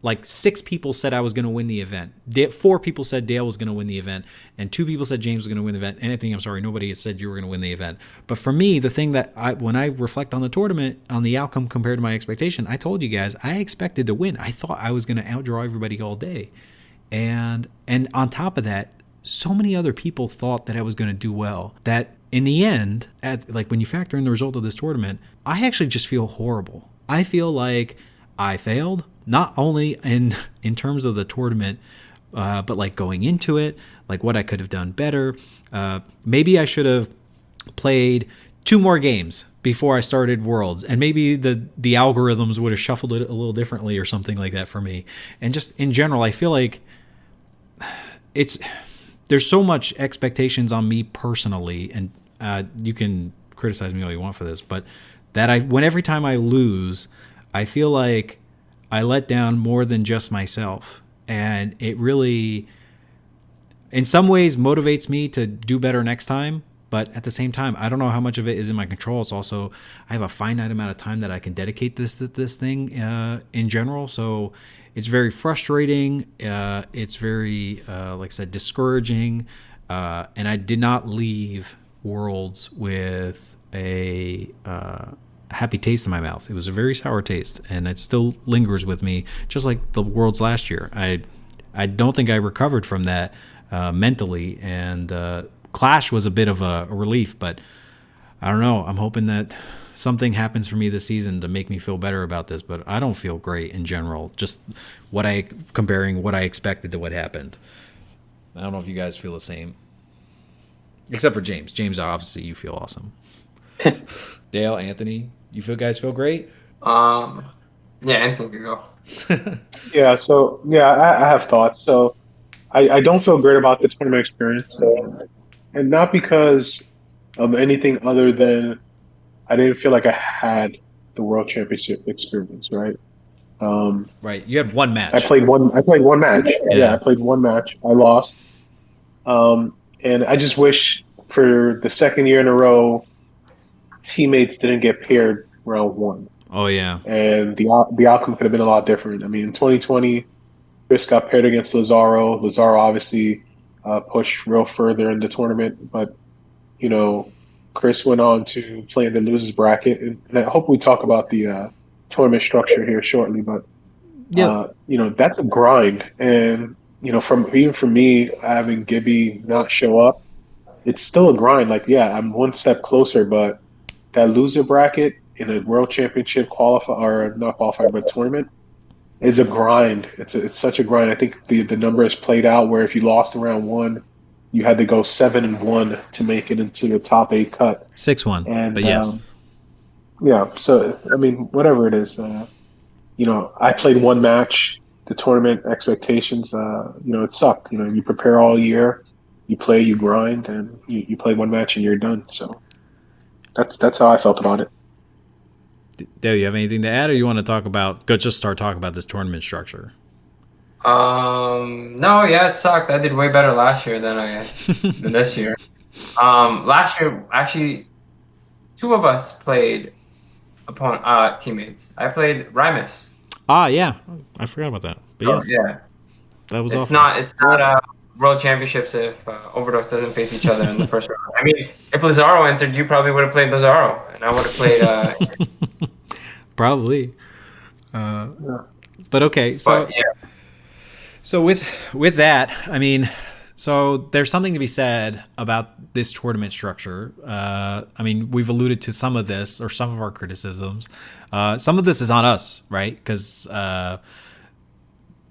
like 6 people said I was going to win the event. 4 people said Dale was going to win the event, and 2 people said James was going to win the event. And Anthony, I'm sorry, nobody had said you were going to win the event. But for me, the thing that when I reflect on the tournament, on the outcome compared to my expectation, I told you guys I expected to win. I thought I was going to outdraw everybody all day, and on top of that, so many other people thought that I was going to do well. That in the end, when you factor in the result of this tournament, I actually just feel horrible. I feel like I failed. Not only in terms of the tournament, but like going into it, like what I could have done better. Maybe I should have played 2 more games before I started Worlds, and maybe the algorithms would have shuffled it a little differently or something like that for me. And just in general, I feel like there's so much expectations on me personally, and you can criticize me all you want for this, but that every time I lose, I feel like I let down more than just myself. And it really, in some ways, motivates me to do better next time. But at the same time, I don't know how much of it is in my control. It's also, I have a finite amount of time that I can dedicate this thing in general. So it's very frustrating. It's very, like I said, discouraging. And I did not leave Worlds with a happy taste in my mouth. It was a very sour taste, and it still lingers with me, just like the Worlds last year. I don't think I recovered from that mentally, and Clash was a bit of a relief, but I don't know. I'm hoping that something happens for me this season to make me feel better about this, but I don't feel great in general. Just comparing what I expected to what happened. I don't know if you guys feel the same, except for James. James, obviously, you feel awesome. Dale, Anthony, you guys feel great? Yeah, Anthony can go. I have thoughts. So I don't feel great about the tournament experience, and not because of anything other than I didn't feel like I had the World Championship experience, right? Right. You had one match. I played one match. Yeah, I played one match. I lost. And I just wish for the second year in a row teammates didn't get paired round one, Oh yeah. and the outcome could have been a lot different. I mean, in 2020, Chris got paired against Lazaro. Lazaro obviously pushed real further in the tournament, but you know, Chris went on to play in the losers bracket, and I hope we talk about the tournament structure here shortly. But Yeah. that's a grind, and from even for me having Gibby not show up, it's still a grind. Like, yeah, I'm one step closer, but that loser bracket in a world championship qualify or not qualify, but tournament is a grind. It's such a grind. I think the number is played out where if you lost in round one, you had to go 7-1 to make it into the top 8 cut. 6-1. And But yes. yeah, so I mean, whatever it is, I played one match. The tournament expectations, it sucked. You prepare all year, you play, you grind, and you play one match and you're done. So that's how I felt about it. Dale, you have anything to add, or you want to just start talking about this tournament structure? No, yeah, it sucked. I did way better last year than this year. Last year, actually, two of us played teammates. I played Rymus. Ah, yeah, I forgot about that. But yes, yeah, that was it's awesome. It's not World Championships if Overdose doesn't face each other in the first round. I mean, if Lazaro entered, you probably would have played Lazaro, and I would have played. Probably. But okay, so But, yeah. So with that, I mean, so there's something to be said about this tournament structure. I mean, we've alluded to some of this or some of our criticisms. Some of this is on us, right? Because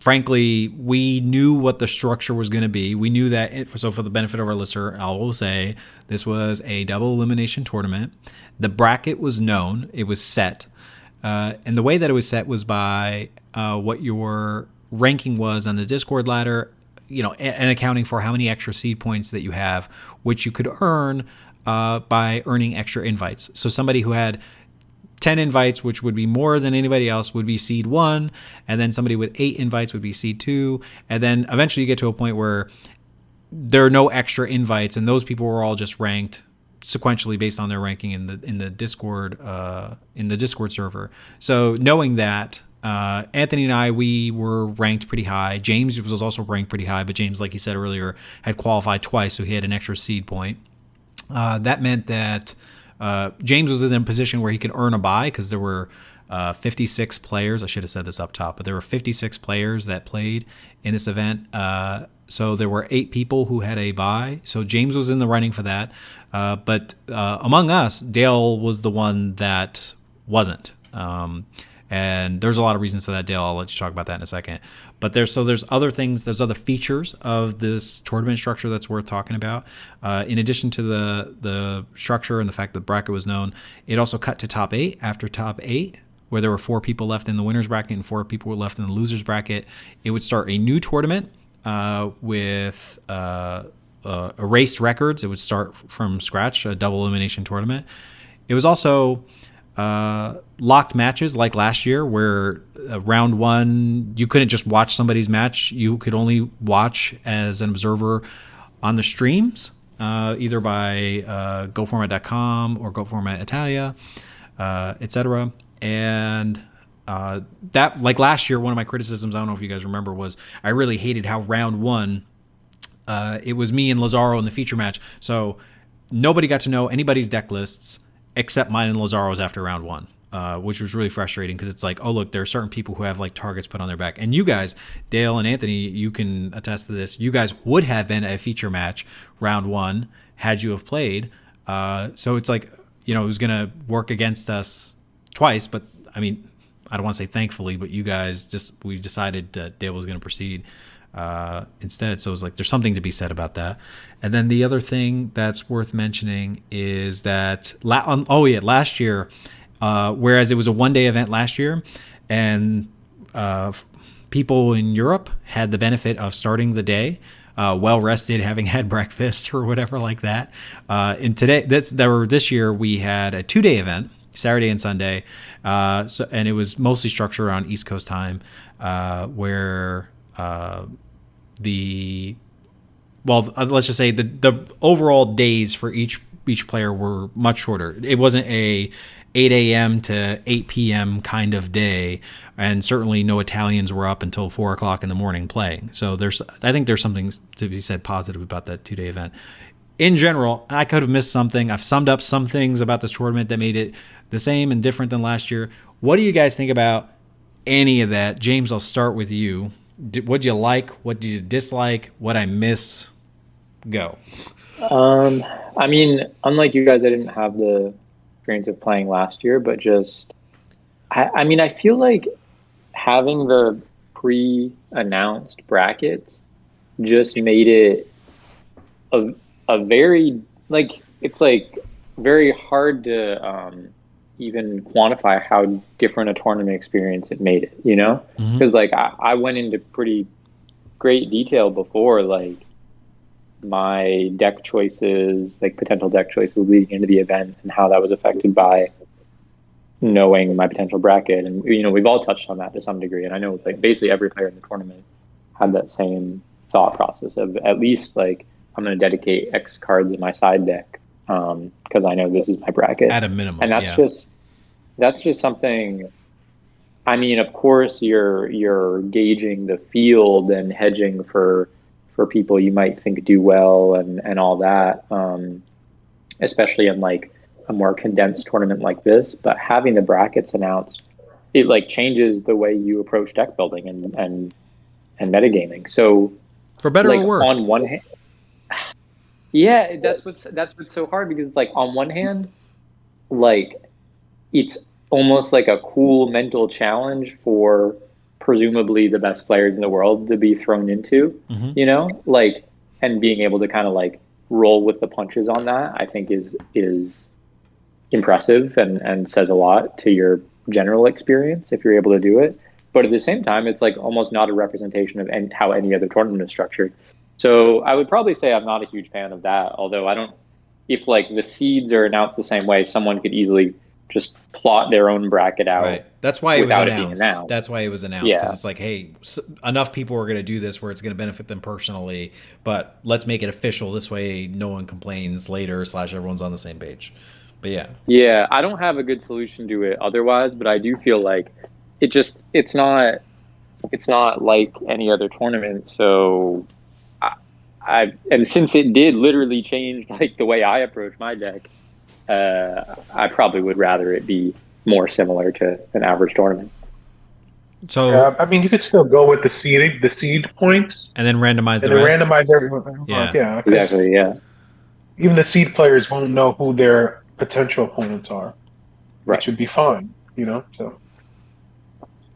frankly, we knew what the structure was going to be. We knew that. So for the benefit of our listener, I will say this was a double elimination tournament. The bracket was known. It was set. And the way that it was set was by what your ranking was on the Discord ladder, and accounting for how many extra seed points that you have, which you could earn by earning extra invites. So somebody who had 10 invites, which would be more than anybody else, would be seed 1, and then somebody with 8 invites would be seed 2, and then eventually you get to a point where there are no extra invites, and those people were all just ranked sequentially based on their ranking in the Discord server. So knowing that, Anthony and I, we were ranked pretty high. James was also ranked pretty high, but James, like he said earlier, had qualified twice, so he had an extra seed point. That meant that James was in a position where he could earn a bye because there were 56 players. I should have said this up top, but there were 56 players that played in this event. So there were 8 people who had a bye. So James was in the running for that. But among us, Dale was the one that wasn't. And there's a lot of reasons for that, Dale. I'll let you talk about that in a second. But there's other things, there's other features of this tournament structure that's worth talking about. In addition to the structure and the fact that the bracket was known, it also cut to top 8. After top 8, where there were 4 people left in the winners bracket and 4 people were left in the losers bracket, it would start a new tournament with erased records. It would start from scratch, a double elimination tournament. It was also locked matches like last year, where round 1 you couldn't just watch somebody's match. You could only watch as an observer on the streams, either by GoFormat.com or GoFormat Italia, etc. And that, like last year, one of my criticisms, I don't know if you guys remember, was I really hated how round 1 it was me and Lazaro in the feature match, so nobody got to know anybody's deck lists except mine and Lazaro's after round 1, which was really frustrating because it's like, oh, look, there are certain people who have like targets put on their back. And you guys, Dale and Anthony, you can attest to this. You guys would have been a feature match round 1 had you have played. So it's like, it was going to work against us twice. But I mean, I don't want to say thankfully, but you guys we decided that Dale was going to proceed instead. So it was like, there's something to be said about that. And then the other thing that's worth mentioning is that last year, whereas it was a one-day event last year, and people in Europe had the benefit of starting the day well rested, having had breakfast or whatever like that. And this year we had a 2-day event, Saturday and Sunday, and it was mostly structured around East Coast time, where let's just say the overall days for each each player were much shorter. It wasn't a 8 a.m. to 8 p.m. kind of day, and certainly no Italians were up until 4 o'clock in the morning playing. So I think there's something to be said positive about that 2-day event. In general, I could have missed something. I've summed up some things about this tournament that made it the same and different than last year. What do you guys think about any of that? James, I'll start with you. What do you like? What do you dislike? What I miss? Go. I mean, unlike you guys, I didn't have the experience of playing last year, but just, I mean, I feel like having the pre-announced brackets just made it a very, like, it's like very hard to even quantify how different a tournament experience it made it, you know? Because like I went into pretty great detail before, like my deck choices, like potential deck choices leading into the event, and how that was affected by knowing my potential bracket. And you know, we've all touched on that to some degree, and I know like basically every player in the tournament had that same thought process of, at least like, I'm going to dedicate X cards in my side deck because I know this is my bracket at a minimum. And that's just something. I mean, of course you're gauging the field and hedging for people you might think do well and all that, especially in like a more condensed tournament like this. But having the brackets announced, it like changes the way you approach deck building and metagaming. So for better like, or worse, on one hand, yeah, that's what's so hard, because like on one hand, like it's almost like a cool mental challenge for presumably the best players in the world to be thrown into, you know, like, and being able to kind of like roll with the punches on that, I think is impressive and says a lot to your general experience if you're able to do it. But at the same time, it's like almost not a representation of how any other tournament is structured. So I would probably say I'm not a huge fan of that. Although I don't, if like the seeds are announced the same way, someone could easily just plot their own bracket out. Right. That's why it was announced. Announced. That's why it was announced, because it's like, hey, enough people are going to do this where it's going to benefit them personally, but let's make it official. This way no one complains later / everyone's on the same page. But yeah. Yeah, I don't have a good solution to it otherwise, but I do feel like it's not like any other tournament. So and since it did literally change like the way I approach my deck, I probably would rather it be more similar to an average tournament. So yeah, I mean, you could still go with the seed points, and then randomize the rest. Randomize everyone. Yeah, exactly. Yeah, even the seed players won't know who their potential opponents are, right? Which would be fine, you know. So,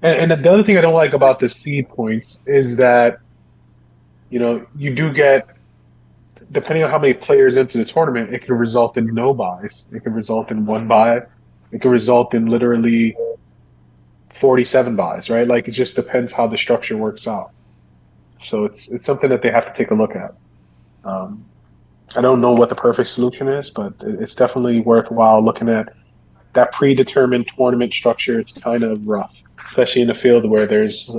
and the other thing I don't like about the seed points is that, you know, you do get, depending on how many players enter the tournament, it can result in no buys. It can result in one buy. It can result in literally 47 buys, right? Like, it just depends how the structure works out. So it's something that they have to take a look at. I don't know what the perfect solution is, but it's definitely worthwhile looking at that predetermined tournament structure. It's kind of rough, especially in a field where there's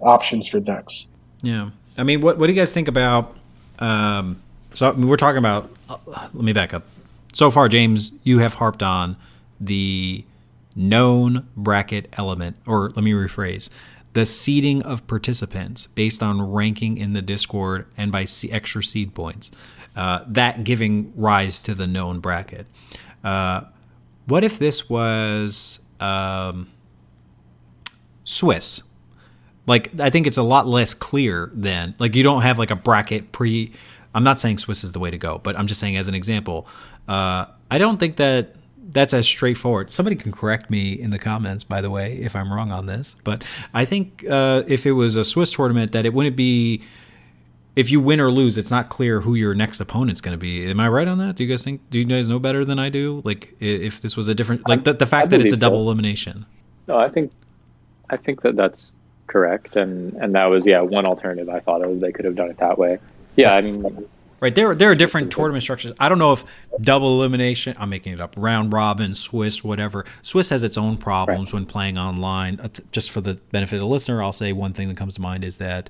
options for decks. Yeah. I mean, what do you guys think about... So we're talking about, let me back up. So far, James, you have harped on the known bracket element, or let me rephrase, the seeding of participants based on ranking in the Discord and by extra seed points, that giving rise to the known bracket. What if this was Swiss? Like, I think it's a lot less clear then. Like, you don't have like a bracket I'm not saying Swiss is the way to go, but I'm just saying as an example. I don't think that's as straightforward. Somebody can correct me in the comments, by the way, if I'm wrong on this. But I think if it was a Swiss tournament, that it wouldn't be, if you win or lose, it's not clear who your next opponent's going to be. Am I right on that? Do you guys know better than I do? Like, if this was a different, like the fact that it's a double elimination. No, I think that's correct. And that was, one alternative I thought of. They could have done it that way. Yeah, I mean, right. There are different tournament structures. I don't know if double elimination, I'm making it up, round robin, Swiss, whatever. Swiss has its own problems when playing online. Just for the benefit of the listener, I'll say one thing that comes to mind is that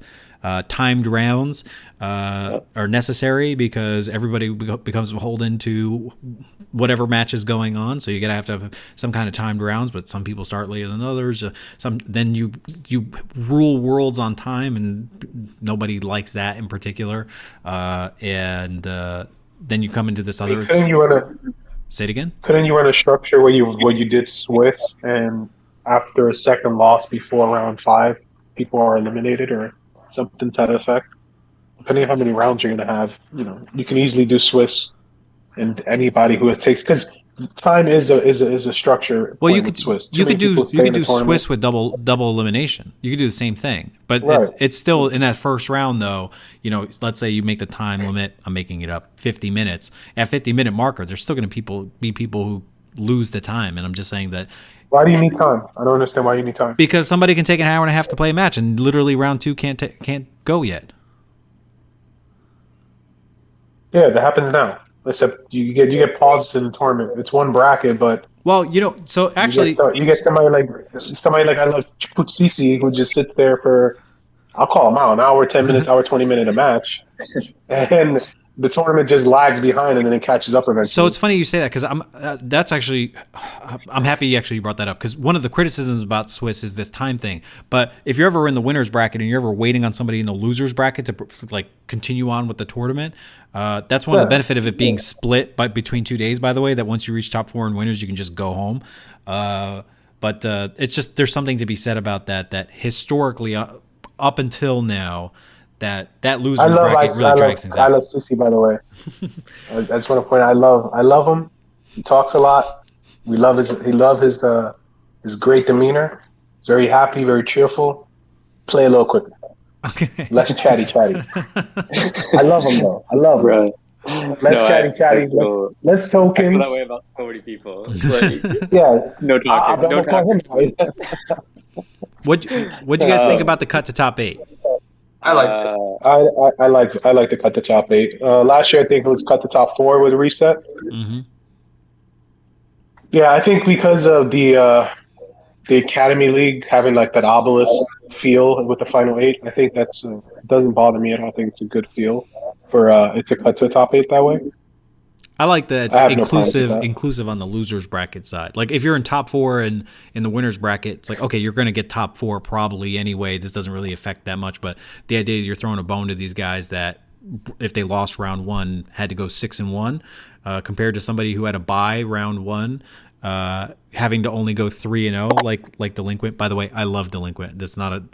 timed rounds are necessary because everybody becomes beholden to whatever match is going on. So you gotta have to have some kind of timed rounds, but some people start later than others. Then you rule worlds on time, and nobody likes that in particular. Then you come into this other. Couldn't you run Say it again. Couldn't you run a structure where you did Swiss, and after a second loss before round 5, people are eliminated or something to that effect? Depending on how many rounds you're going to have, you can easily do Swiss, and anybody who it takes, because time is a structure. Well, you could do Swiss with double elimination. You could do the same thing, but right. it's still in that first round though. Let's say you make the time limit. I'm making it up, 50 minutes. At 50-minute marker, there's still going to be people who lose the time, and I'm just saying that. Why do you need time? I don't understand why you need time. Because somebody can take an hour and a half to play a match, and literally round 2 can't go yet. Yeah, that happens now. Except you get pauses in the tournament. It's one bracket, but so actually you get somebody like I love Putsisi who just sits there for, I'll call him out, an hour, 10 minutes, hour, 20 minute a match, and the tournament just lags behind and then it catches up eventually. So it's funny you say that, because I'm happy you actually brought that up, because one of the criticisms about Swiss is this time thing. But if you're ever in the winner's bracket and you're ever waiting on somebody in the loser's bracket to continue on with the tournament, that's one of the benefit of it being split between 2 days, by the way, that once you reach top 4 and winners, you can just go home. But it's just, there's something to be said about that historically up until now, that loser's bracket really drags things out. I love Susi, by the way. I just want to point out, I love him. He talks a lot. He love his great demeanor. He's very happy, very cheerful. Play a little quicker. Okay. Less chatty. I love him though. I love him. Right. Less chatty. Less tokens. I feel that way about so many people. Yeah. No talking. No talking. What'd you guys think about the cut to top 8? I like it. I like to cut the top 8. Last year I think it was cut the top 4 with a reset. Mm-hmm. Yeah, I think because of the Academy League having that obelisk feel with the final 8, I think it doesn't bother me at all. I think it's a good feel for it to cut to the top 8 that way. I like that it's inclusive on the losers bracket side. Like if you're in top 4 and in the winners bracket, it's like, okay, you're going to get top 4 probably anyway. This doesn't really affect that much, but the idea that you're throwing a bone to these guys that if they lost round 1 had to go 6-1, compared to somebody who had a bye round 1, having to only go 3-0 like Delinquent. By the way, I love Delinquent. That's not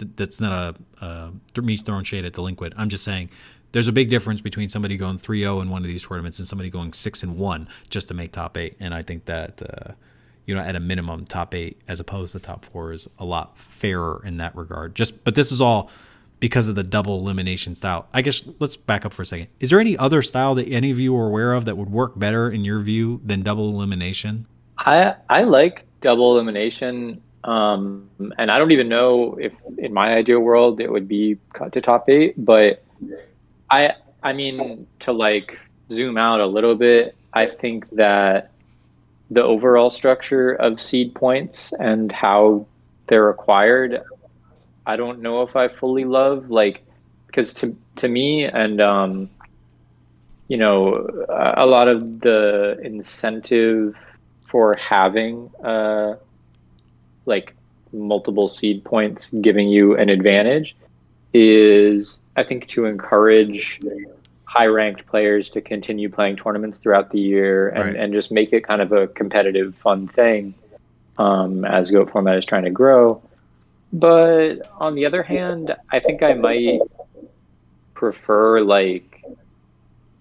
me throwing shade at Delinquent. I'm just saying there's a big difference between somebody going 3-0 in one of these tournaments and somebody going 6-1 just to make top 8. And I think that at a minimum, top 8 as opposed to top 4 is a lot fairer in that regard. But this is all because of the double elimination style. I guess let's back up for a second. Is there any other style that any of you are aware of that would work better in your view than double elimination? I like double elimination, and I don't even know if in my ideal world it would be cut to top 8, but I mean, to zoom out a little bit, I think that the overall structure of seed points and how they're acquired, I don't know if I fully love, because to me, and a lot of the incentive for having multiple seed points giving you an advantage is, I think, to encourage high-ranked players to continue playing tournaments throughout the year and just make it kind of a competitive, fun thing as GOAT format is trying to grow. But on the other hand, I think I might prefer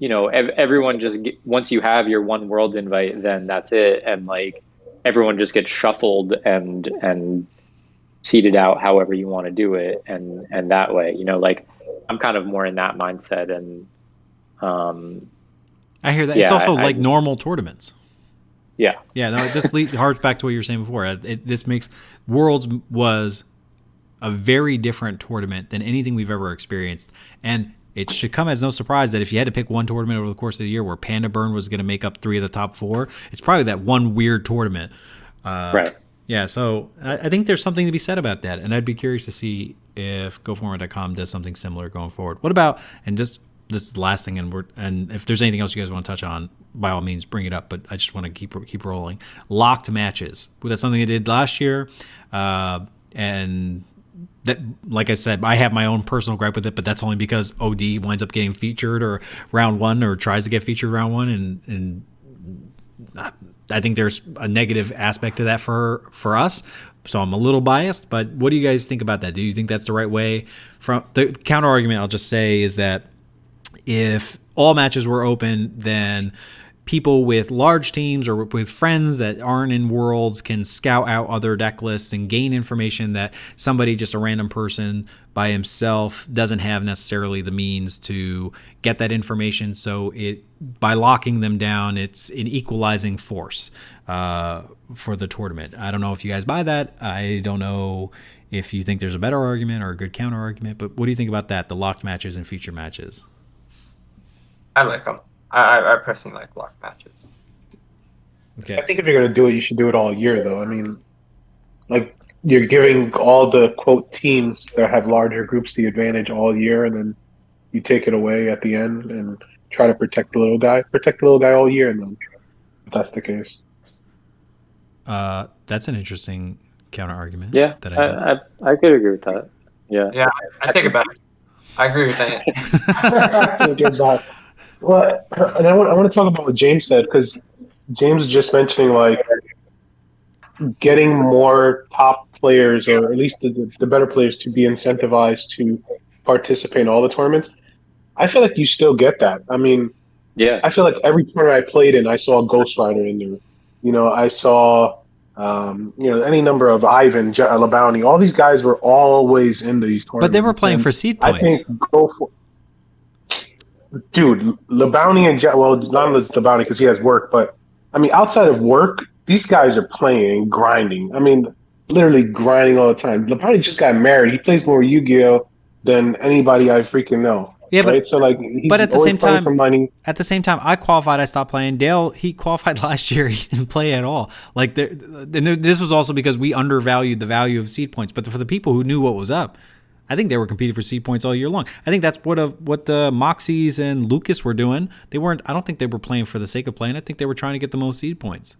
everyone just once you have your one world invite, then that's it, and everyone just gets shuffled and seeded out however you want to do it, and that way, I'm kind of more in that mindset, and I hear that. It's also normal tournaments. Yeah. Yeah, no, this harks back to what you were saying before. This makes Worlds was a very different tournament than anything we've ever experienced, and it should come as no surprise that if you had to pick one tournament over the course of the year where Panda Burn was going to make up 3 of the top 4, it's probably that one weird tournament. Right. Yeah, so I think there's something to be said about that, and I'd be curious to see if GoFormat.com does something similar going forward. What about, and just this is the last thing, and if there's anything else you guys want to touch on, by all means bring it up. But I just want to keep rolling. Locked matches. That's something I did last year, and that, like I said, I have my own personal gripe with it, but that's only because OD winds up getting featured or round one, or tries to get featured round one, and I think there's a negative aspect to that for us. So I'm a little biased, but what do you guys think about that? Do you think that's the right way? From the counter argument, I'll just say is that if all matches were open, then people with large teams or with friends that aren't in Worlds can scout out other deck lists and gain information that somebody, just a random person by himself, doesn't have necessarily the means to get that information. So by locking them down, it's an equalizing force for the tournament. I don't know if you guys buy that. I don't know if you think there's a better argument or a good counter argument, but what do you think about that, the locked matches and feature matches? I like them. I personally like locked matches. Okay. I think if you're going to do it, you should do it all year, though. I mean, like, you're giving all the, quote, teams that have larger groups the advantage all year, and then you take it away at the end and try to protect the little guy. Protect the little guy all year, and then if that's the case. That's an interesting counter argument. Yeah, I could agree with that. Yeah, I take it back. I agree with that. Well, and I want to talk about what James said, because James was just mentioning, like, getting more top players, or at least the better players, to be incentivized to participate in all the tournaments. I feel like you still get that. I mean, yeah. I feel like every tournament I played in, I saw Ghost Rider in there. You know, I saw, any number of Ivan, LeBounty. All these guys were always in these tournaments. But they were playing for seed points. I think dude, LeBounty and not LeBounty because he has work, but I mean, outside of work, these guys are playing and grinding. I mean, literally grinding all the time. LeBounty just got married. He plays more Yu-Gi-Oh than anybody I freaking know. Yeah, right? So like, he's but at the same time, for money. At the same time, I qualified. I stopped playing. Dale, he qualified last year. He didn't play at all. Like, this was also because we undervalued the value of seed points. But for the people who knew what was up, I think they were competing for seed points all year long. I think that's what the Moxies and Lucas were doing. They weren't. I don't think they were playing for the sake of playing. I think they were trying to get the most seed points.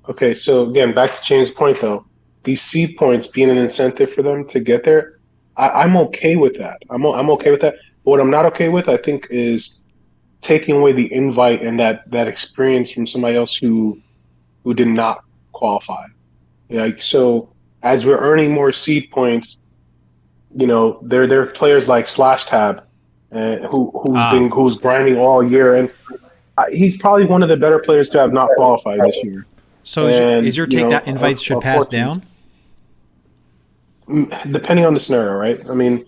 Okay, so again, back to James' point though, these seed points being an incentive for them to get there, I'm okay with that. I'm okay with that. But what I'm not okay with, I think, is taking away the invite and that experience from somebody else who did not qualify. Like, so as we're earning more seed points, you know, there are players like Slash Tab, who's grinding all year, and he's probably one of the better players to have not qualified this year. So is your take that invites should pass down? Depending on the scenario, right? I mean,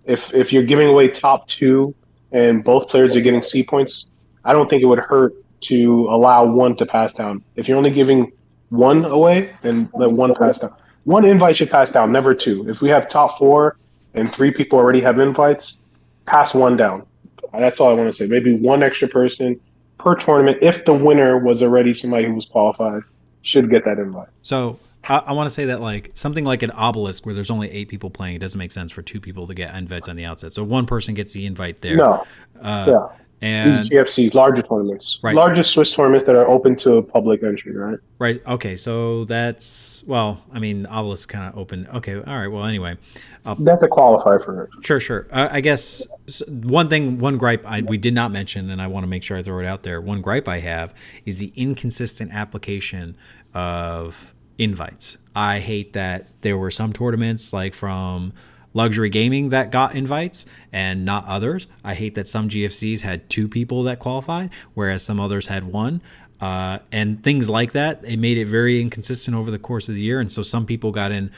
if you're giving away top two and both players are getting C points, I don't think it would hurt to allow one to pass down. If you're only giving one away, then let one pass down. One invite should pass down, never two. If we have top four and three people already have invites, pass one down. That's all I want to say. Maybe one extra person per tournament, if the winner was already somebody who was qualified, should get that invite. So I want to say that, like, something like an obelisk where there's only 8 people playing, it doesn't make sense for 2 people to get invites on the outset. So one person gets the invite there. No. Yeah. And these GFCs, larger tournaments, right. Largest Swiss tournaments that are open to public entry, right? Right. Okay. So that's, well, I mean, obelisk kind of open. Okay. All right. Well, anyway, that's a qualifier for it. Sure. I guess one gripe we did not mention, and I want to make sure I throw it out there. One gripe I have is the inconsistent application of invites. I hate that there were some tournaments, like from Luxury Gaming, that got invites and not others. I hate that some GFCs had 2 people that qualified, whereas some others had 1. And things like that. It made it very inconsistent over the course of the year. And so some people got in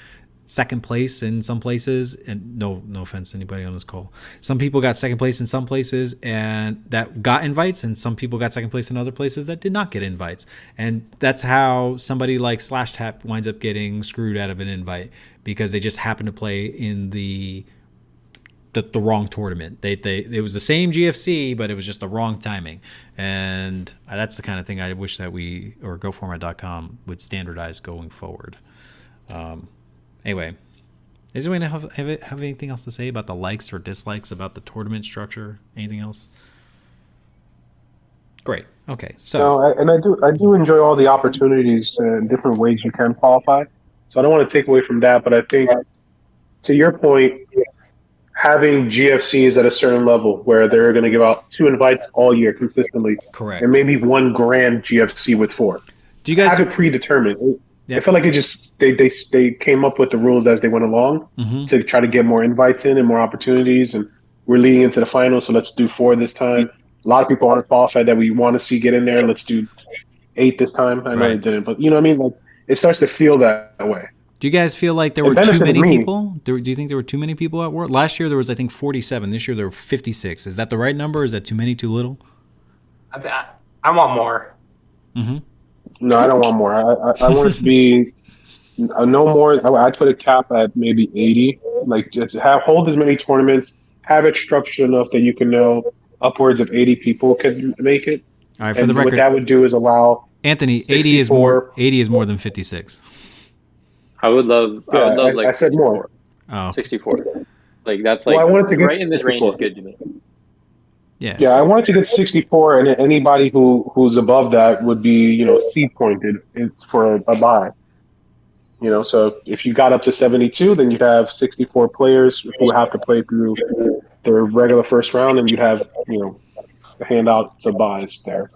second place in some places, and no offense to anybody on this call. Some people got second place in some places and that got invites, and some people got second place in other places that did not get invites. And that's how somebody like Slash Tap winds up getting screwed out of an invite, because they just happen to play in the wrong tournament. It was the same GFC, but it was just the wrong timing. And that's the kind of thing I wish that we, or GoFormat.com, would standardize going forward. Anyway, Does anyone have anything else to say about the likes or dislikes about the tournament structure? Anything else? Great. Okay. So, no, I do enjoy all the opportunities and different ways you can qualify. So I don't want to take away from that, but I think to your point, having GFCs at a certain level where they're going to give out 2 invites all year consistently, correct, and maybe 1 grand GFC with 4. Do you guys have it predetermined? Yep. I feel like it just they came up with the rules as they went along to try to get more invites in and more opportunities, and we're leading into the finals, so let's do 4 this time. A lot of people aren't qualified that we want to see get in there. Let's do 8 this time. I know they didn't, but you know what I mean. Like it starts to feel that way. Do you guys feel like there were too many people? Do you think there were too many people at World? Last year there was, I think, 47. This year there were 56. Is that the right number? Is that too many, too little? I want more. Mm-hmm. No, I don't want more. I want it to be no more. I'd put a cap at maybe 80. Like just hold as many tournaments. Have it structured enough that you can know upwards of 80 people can make it. All right, for the record, what that would do is allow Anthony, 80 is more. 80 is more than 56. I would love. I said more. Oh, 64. Like that's like. Well, I wanted to get right in this range is good to me. Yes. Yeah, I wanted to get 64, and anybody who's above that would be, seed pointed for a bye. So if you got up to 72, then you'd have 64 players who have to play through their regular first round, and you'd have, hand out the buys there.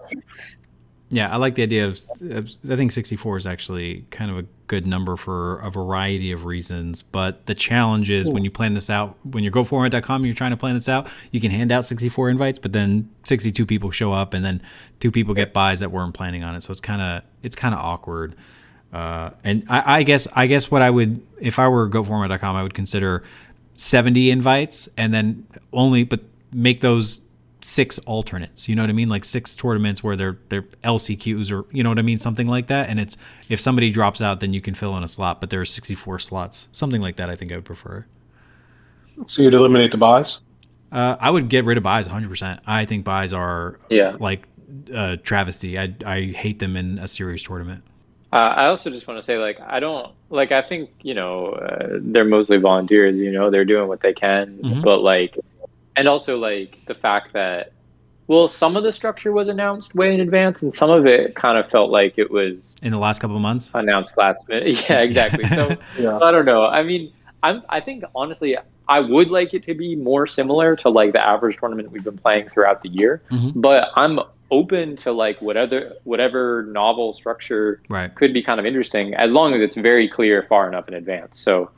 Yeah, I like the idea of. I think 64 is actually kind of a good number for a variety of reasons. But the challenge is when you plan this out, when you go format.com and you're trying to plan this out, you can hand out 64 invites, but then 62 people show up, and then 2 people get buys that weren't planning on it. So it's kind of awkward. And I guess what I would, if I were GoFormat.com, I would consider 70 invites, and then but make those 6 alternates. You know what I mean? Like 6 tournaments where they're LCQs, or you know what I mean, something like that. And it's, if somebody drops out, then you can fill in a slot. But there are 64 slots, something like that. I think I would prefer. So you'd eliminate the buys? I would get rid of buys 100%. I think buys are like travesty. I hate them in a serious tournament. I also just want to say, like, I think, they're mostly volunteers, they're doing what they can, but like, and also like the fact that, well, some of the structure was announced way in advance, and some of it kind of felt like it was in the last couple of months announced last minute. Yeah, exactly. So I don't know. I mean, I think honestly, I would like it to be more similar to like the average tournament we've been playing throughout the year, but I'm open to like whatever novel structure could be kind of interesting, as long as it's very clear far enough in advance. So,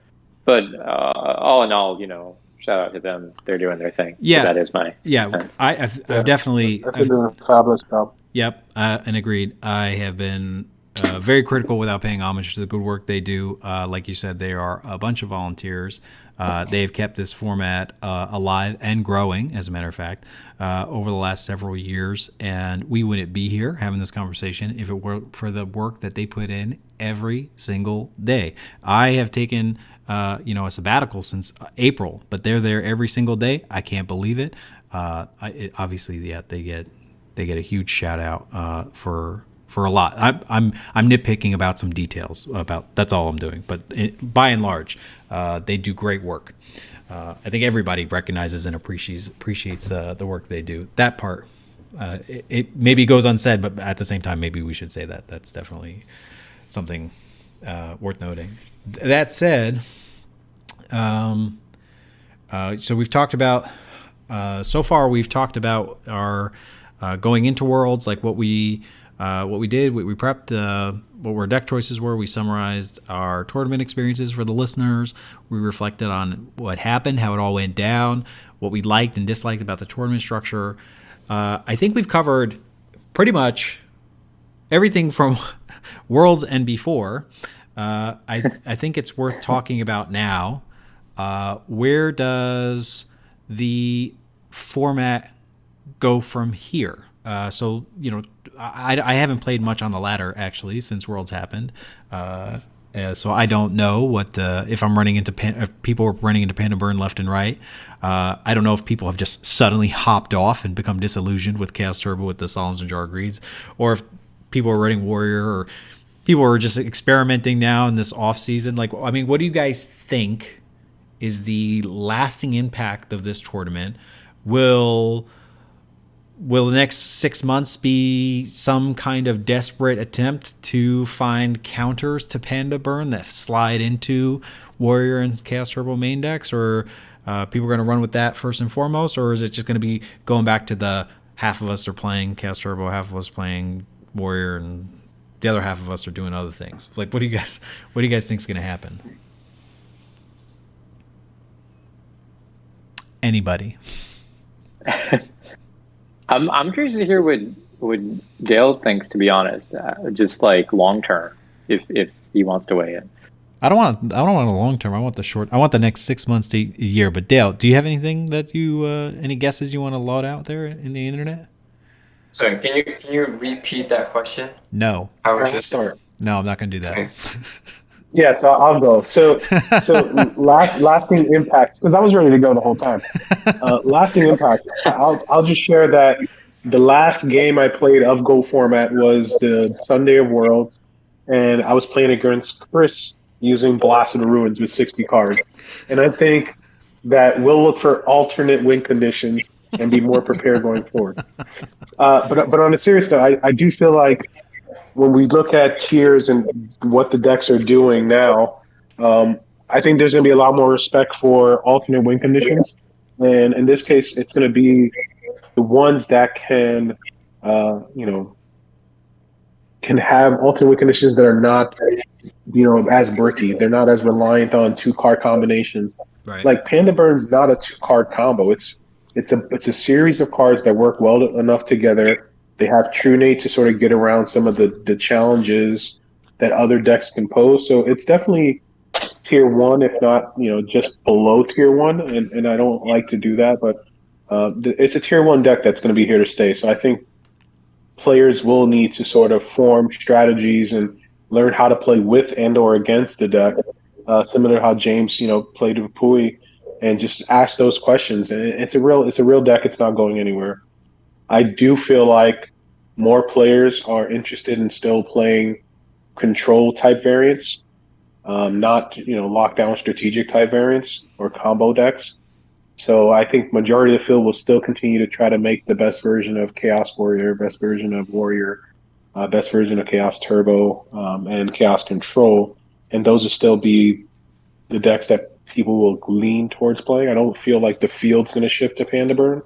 but all in all, shout out to them. They're doing their thing. Yeah, so that is my sense. I've definitely. I've done a fabulous job. Yep, and agreed. I have been very critical without paying homage to the good work they do. Like you said, they are a bunch of volunteers. They have kept this format alive and growing, as a matter of fact, over the last several years. And we wouldn't be here having this conversation if it weren't for the work that they put in every single day. I have taken a sabbatical since April, but they're there every single day. I can't believe it. Obviously, they get a huge shout out for a lot. I'm nitpicking about some details that's all I'm doing, but by and large, they do great work. I think everybody recognizes and appreciates the work they do. That part, it maybe goes unsaid, but at the same time, maybe we should say that. That's definitely something worth noting. That said, so we've talked about so far. We've talked about our going into Worlds, like what we did. We prepped what our deck choices were. We summarized our tournament experiences for the listeners. We reflected on what happened, how it all went down, what we liked and disliked about the tournament structure. I think we've covered pretty much everything from Worlds and before. I think it's worth talking about now. Where does the format go from here? So, I haven't played much on the ladder actually since Worlds happened. So I don't know what if I'm running into if people are running into Panda Burn left and right. I don't know if people have just suddenly hopped off and become disillusioned with Chaos Turbo with the Solemns and Jar Greeds, or if people are running Warrior, or people are just experimenting now in this off season. Like, I mean, what do you guys think is the lasting impact of this tournament. Will the next 6 months be some kind of desperate attempt to find counters to Panda Burn that slide into Warrior and Chaos Turbo main decks, or people are going to run with that first and foremost, or is it just going to be going back to the half of us are playing Chaos Turbo, half of us playing Warrior, and the other half of us are doing other things? Like, what do you guys think is going to happen? Anybody? I'm curious to hear what Dale thinks, to be honest. Just like long term, if he wants to weigh in. I don't want a long term. I want the short. I want the next 6 months to a year. But Dale, do you have anything that you any guesses you want to load out there in the internet? Sorry, can you repeat that question? No. How would you start? No, I'm not going to do that. Okay. Yeah, so I'll go. So lasting impacts, because I was ready to go the whole time. Lasting impacts. I'll just share that the last game I played of Go format was the Sunday of Worlds, and I was playing against Chris using Blast of the Ruins with 60 cards. And I think that we'll look for alternate win conditions and be more prepared going forward. But on a serious note, I do feel like when we look at tiers and what the decks are doing now, I think there's going to be a lot more respect for alternate win conditions. And in this case, it's going to be the ones that can have alternate win conditions that are not, as bricky. They're not as reliant on 2-card combinations. Right. Like Panda Burn's not a 2-card combo. It's a series of cards that work well enough together. They have True Nate to sort of get around some of the challenges that other decks can pose. So it's definitely tier 1, if not, just below tier 1. And I don't like to do that, but it's a tier 1 deck that's going to be here to stay. So I think players will need to sort of form strategies and learn how to play with and or against the deck, similar to how James, played with Pui, and just ask those questions. And it's a real deck. It's not going anywhere. I do feel like more players are interested in still playing control type variants, not lockdown strategic type variants or combo decks. So I think majority of the field will still continue to try to make the best version of Chaos Warrior, best version of Warrior, best version of Chaos Turbo, and Chaos Control, and those will still be the decks that people will lean towards playing. I don't feel like the field's going to shift to Panda Burn.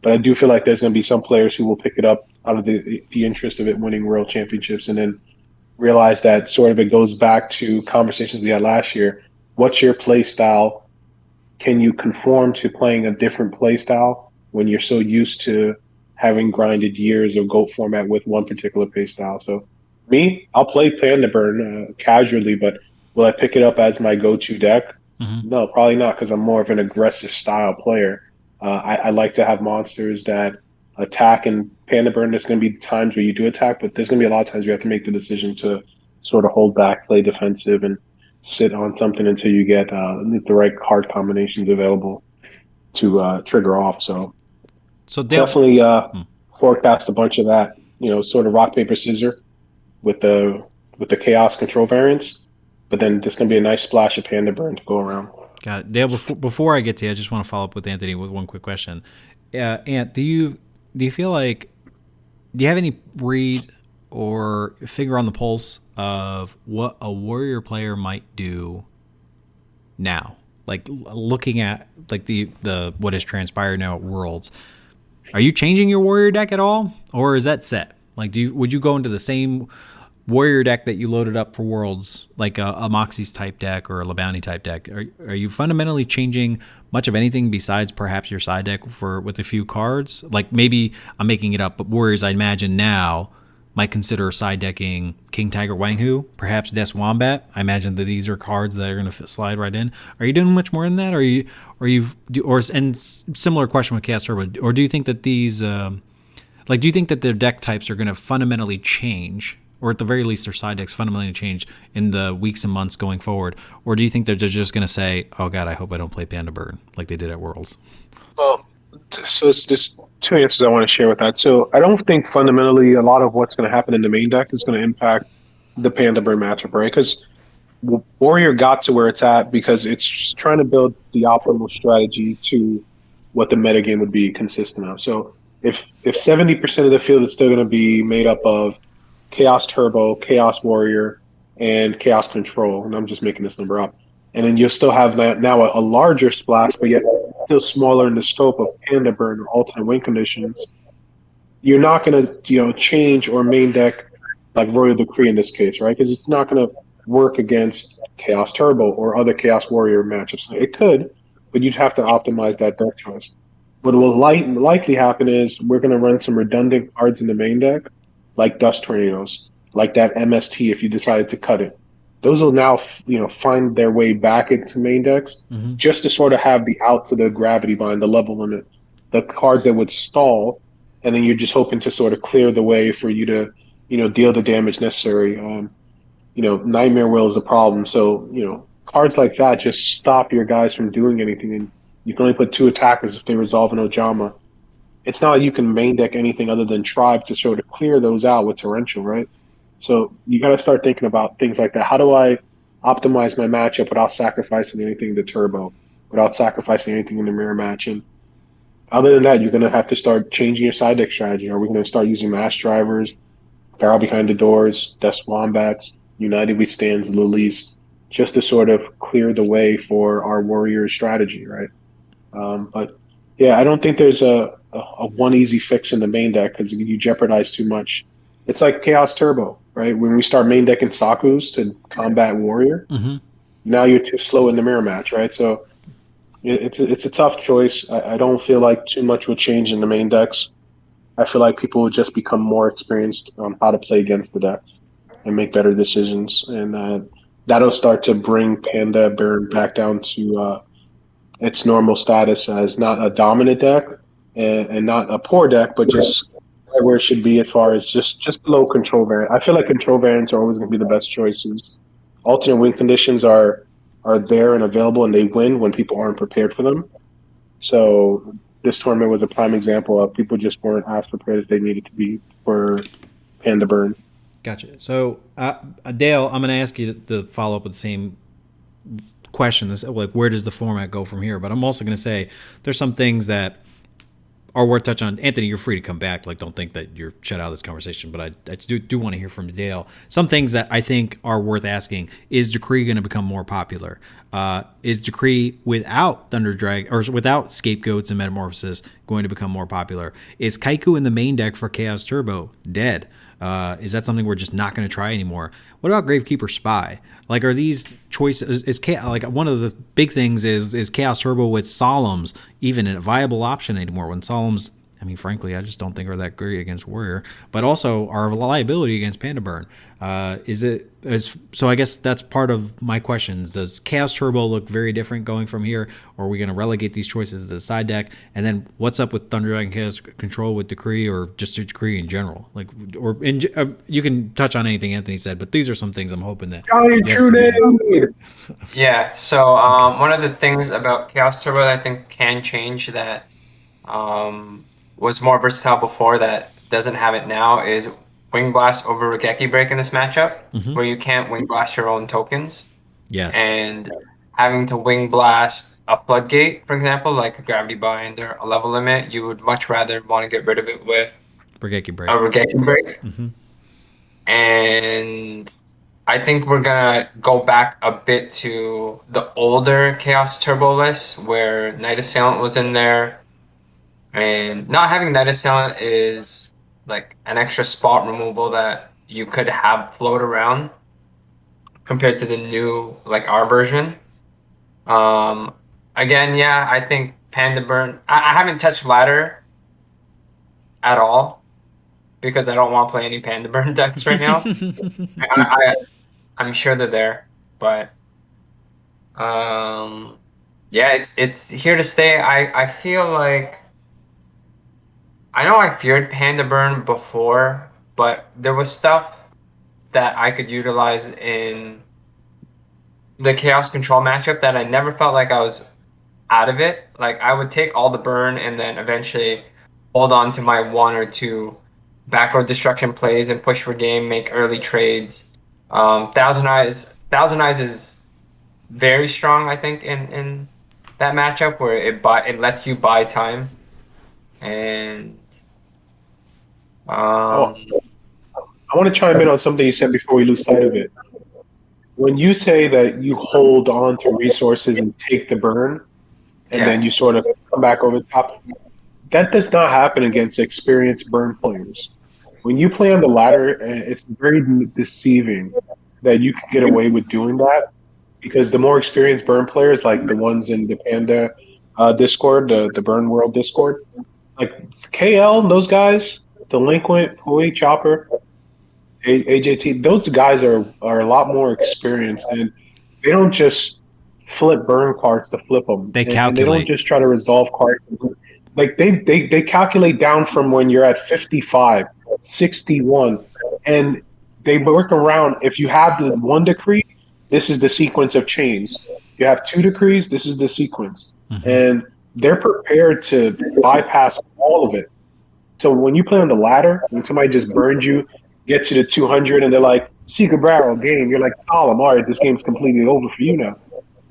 But I do feel like there's going to be some players who will pick it up out of the interest of it winning world championships, and then realize that sort of it goes back to conversations we had last year. What's your play style? Can you conform to playing a different play style when you're so used to having grinded years of GOAT format with one particular play style? So me, I'll play Panda Burn casually, but will I pick it up as my go-to deck? Mm-hmm. No, probably not, because I'm more of an aggressive style player. I like to have monsters that attack, and Panda Burn, there's going to be times where you do attack, but there's going to be a lot of times you have to make the decision to sort of hold back, play defensive, and sit on something until you get the right card combinations available to trigger off. So definitely forecast a bunch of that, sort of rock, paper, scissors with the Chaos Control variants, but then there's going to be a nice splash of Panda Burn to go around. Got it. Dale, before I get to you, I just want to follow up with Anthony with one quick question. Ant, do you feel like, do you have any read or finger on the pulse of what a Warrior player might do now? Like looking at like the what has transpired now at Worlds, are you changing your Warrior deck at all, or is that set? Like, would you go into the same Warrior deck that you loaded up for Worlds, like a Moxie's type deck or a LeBounty type deck? Are you fundamentally changing much of anything besides perhaps your side deck with a few cards? Like, maybe I'm making it up, but Warriors, I imagine now, might consider side decking King Tiger Wanghu, perhaps Des Wombat. I imagine that these are cards that are going to slide right in. Are you doing much more than that? And similar question with Chaos Turbo, or do you think that these, do you think that their deck types are going to fundamentally change, or at the very least their side decks fundamentally change in the weeks and months going forward? Or do you think they're just going to say, oh God, I hope I don't play Panda Burn like they did at Worlds? Well, so it's just two answers I want to share with that. So I don't think fundamentally a lot of what's going to happen in the main deck is going to impact the Panda Burn matchup, right? Because Warrior got to where it's at because it's trying to build the optimal strategy to what the metagame would be consistent of. So if 70% of the field is still going to be made up of Chaos Turbo, Chaos Warrior, and Chaos Control, and I'm just making this number up, and then you'll still have now a larger splash, but yet still smaller in the scope of Panda Burn or alternate win conditions. You're not going to change or main deck like Royal Decree in this case, right? Because it's not going to work against Chaos Turbo or other Chaos Warrior matchups. It could, but you'd have to optimize that deck choice. What will likely happen is we're going to run some redundant cards in the main deck, like Dust Tornadoes, like that MST if you decided to cut it. Those will now find their way back into main decks just to sort of have the out to the gravity bind, the level limit, the cards that would stall, and then you're just hoping to sort of clear the way for you to deal the damage necessary. Nightmare Will is a problem. So, cards like that just stop your guys from doing anything. And you can only put 2 attackers if they resolve an Ojama. It's not like you can main deck anything other than Tribe to sort of clear those out with Torrential, right? So you got to start thinking about things like that. How do I optimize my matchup without sacrificing anything to Turbo, without sacrificing anything in the mirror match? And other than that, you're going to have to start changing your side deck strategy. Are we going to start using Mass Drivers, Barrel Behind the Doors, Death Wombats, United We Stands, Lilies, just to sort of clear the way for our warrior strategy, right? But yeah, I don't think there's a one easy fix in the main deck because you jeopardize too much. It's like Chaos Turbo, right? When we start main decking Sakus to combat warrior, now you're too slow in the mirror match, right? So it's a tough choice. I don't feel like too much will change in the main decks. I feel like people will just become more experienced on how to play against the decks and make better decisions, and that'll start to bring Panda Baron back down to its normal status as not a dominant deck and not a poor deck, but just where it should be as far as just below control variant. I feel like control variants are always going to be the best choices. Alternate win conditions are there and available, and they win when people aren't prepared for them. So this tournament was a prime example of people just weren't as prepared as they needed to be for Panda Burn. Gotcha. So, Dale, I'm going to ask you to follow up with the same question. This, like, where does the format go from here? But I'm also going to say there's some things that are worth touching on. Anthony, you're free to come back. Like, don't think that you're shut out of this conversation, but I do want to hear from Dale. Some things that I think are worth asking. Is Decree going to become more popular? Is Decree without Thunder Drag or without Scapegoats and Metamorphosis going to become more popular? Is Kaiku in the main deck for Chaos Turbo dead? Is that something we're just not going to try anymore? What about Gravekeeper Spy? Like, are these choices? Like, one of the big things is Chaos Turbo with Solemns even a viable option anymore? When Solemns, I mean, frankly, I just don't think are that great against Warrior, but also are a liability against Panda Burn. So I guess that's part of my questions. Does Chaos Turbo look very different going from here, or are we going to relegate these choices to the side deck? And then what's up with Thunder Dragon Chaos Control with Decree, or just Decree in general? Like, or you can touch on anything Anthony said, but these are some things I'm hoping that. Yeah. So one of the things about Chaos Turbo that I think can change that was more versatile before that doesn't have it now is Wing Blast over Regeki Break in this matchup, where you can't Wing Blast your own tokens. Yes. And having to Wing Blast a Floodgate, for example, like a Gravity Bind or a Level Limit, you would much rather want to get rid of it with Regeki Break. A Regeki Break. And I think we're going to go back a bit to the older Chaos Turbo list where Night Assailant was in there. And not having Night Assailant is like an extra spot removal that you could have float around compared to the new, like, our version. Again, yeah, I think Panda Burn. I haven't touched Ladder at all because I don't want to play any Panda Burn decks right now. I'm sure they're there, but yeah, it's here to stay. I feel like I know I feared Panda Burn before, but there was stuff that I could utilize in the Chaos Control matchup that I never felt like I was out of it. Like, I would take all the burn and then eventually hold on to my 1 or 2 back row destruction plays and push for game, make early trades. Thousand Eyes Thousand Eyes is very strong, I think, in that matchup where it lets you buy time, and I want to chime in on something you said before we lose sight of it. When you say that you hold on to resources and take the burn, and then you sort of come back over the top, that does not happen against experienced burn players. When you play on the ladder, it's very deceiving that you can get away with doing that, because the more experienced burn players, like the ones in the Panda Discord, the Burn World Discord, like KL, those guys, Delinquent, Pui, Chopper, AJT, those guys are a lot more experienced, and they don't just flip burn cards to flip them. They and they don't calculate. just try to resolve cards. Like they calculate down from when you're at 55, 61, and they work around. If you have the one decree, this is the sequence of chains. You have two decrees, this is the sequence. And they're prepared to bypass all of it. So when you play on the ladder, when somebody just burns you, gets you to 200, and they're like, Secret Barrel game, you're like, solemn, all right, this game's completely over for you now.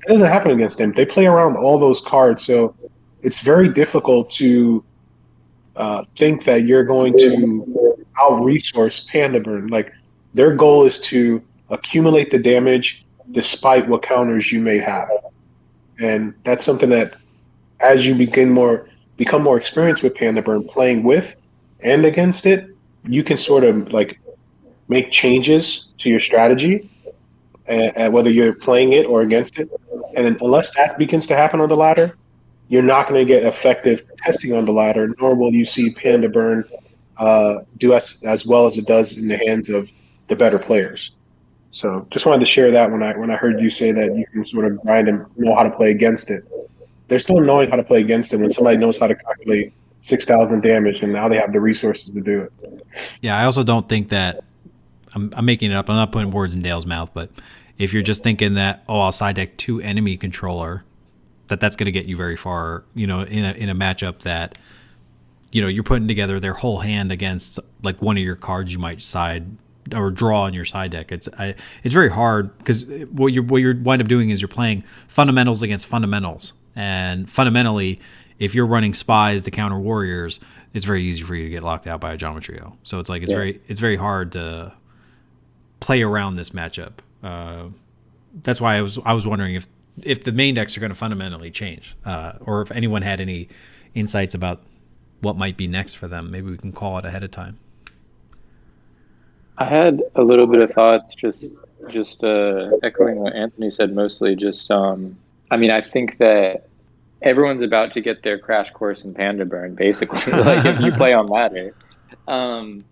It doesn't happen against them. They play around all those cards, so it's very difficult to think that you're going to out-resource Panda Burn. Like, their goal is to accumulate the damage despite what counters you may have. And that's something that, as you become more experienced with Panda Burn, playing with and against it, you can sort of like make changes to your strategy, and whether you're playing it or against it. And unless that begins to happen on the ladder, you're not going to get effective testing on the ladder, nor will you see Panda Burn do as well as it does in the hands of the better players. So just wanted to share that when I heard you say that you can sort of grind and know how to play against it. There's still knowing how to play against it when somebody knows how to calculate 6,000 damage and now they have the resources to do it. Yeah, I also don't think that I'm making it up. I'm not putting words in Dale's mouth, but if you're just thinking that, I'll side deck 2 enemy controller, that's going to get you very far, in a matchup that, you're putting together their whole hand against like one of your cards you might side or draw on your side deck. It's very hard, because what you wind up doing is you're playing fundamentals against fundamentals, and fundamentally, if you're running spies to counter warriors, it's very easy for you to get locked out by a Geometrio. So it's like it's very hard to play around this matchup. That's why I was wondering if the main decks are going to fundamentally change, or if anyone had any insights about what might be next for them. Maybe we can call it ahead of time. I had a little bit of thoughts, just echoing what Anthony said mostly. I think that everyone's about to get their crash course in Panda Burn, basically. Like, if you play on ladder. And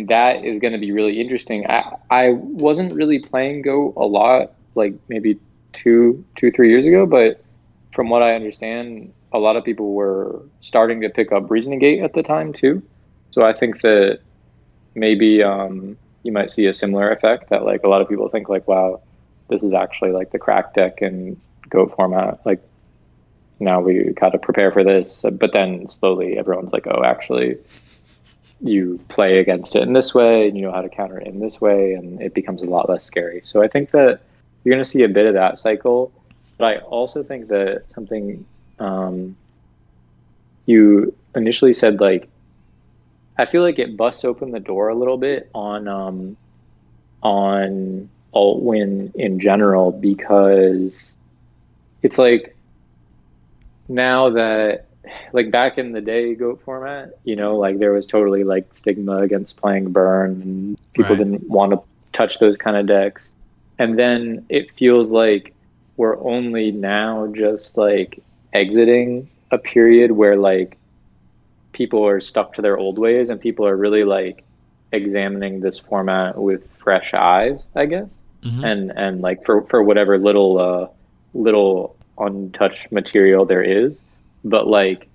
that is going to be really interesting. I wasn't really playing Go a lot, like maybe 3 years ago, but from what I understand, a lot of people were starting to pick up Reasoning Gate at the time too. So I think that maybe you might see a similar effect, that like a lot of people think like, wow, this is actually like the crack deck in Go format. Like, now we got to prepare for this. But then slowly everyone's like, oh, actually, you play against it in this way, and you know how to counter it in this way, and it becomes a lot less scary. So I think that you're going to see a bit of that cycle. But I also think that something you initially said, like, I feel like it busts open the door a little bit on alt-win in general, because it's like, now that, like, back in the day GOAT format, like, there was totally like stigma against playing burn, and people didn't want to touch those kind of decks. And then it feels like we're only now just like exiting a period where like people are stuck to their old ways, and people are really like examining this format with fresh eyes, I guess. Mm-hmm. And like for whatever little untouched material there is, but like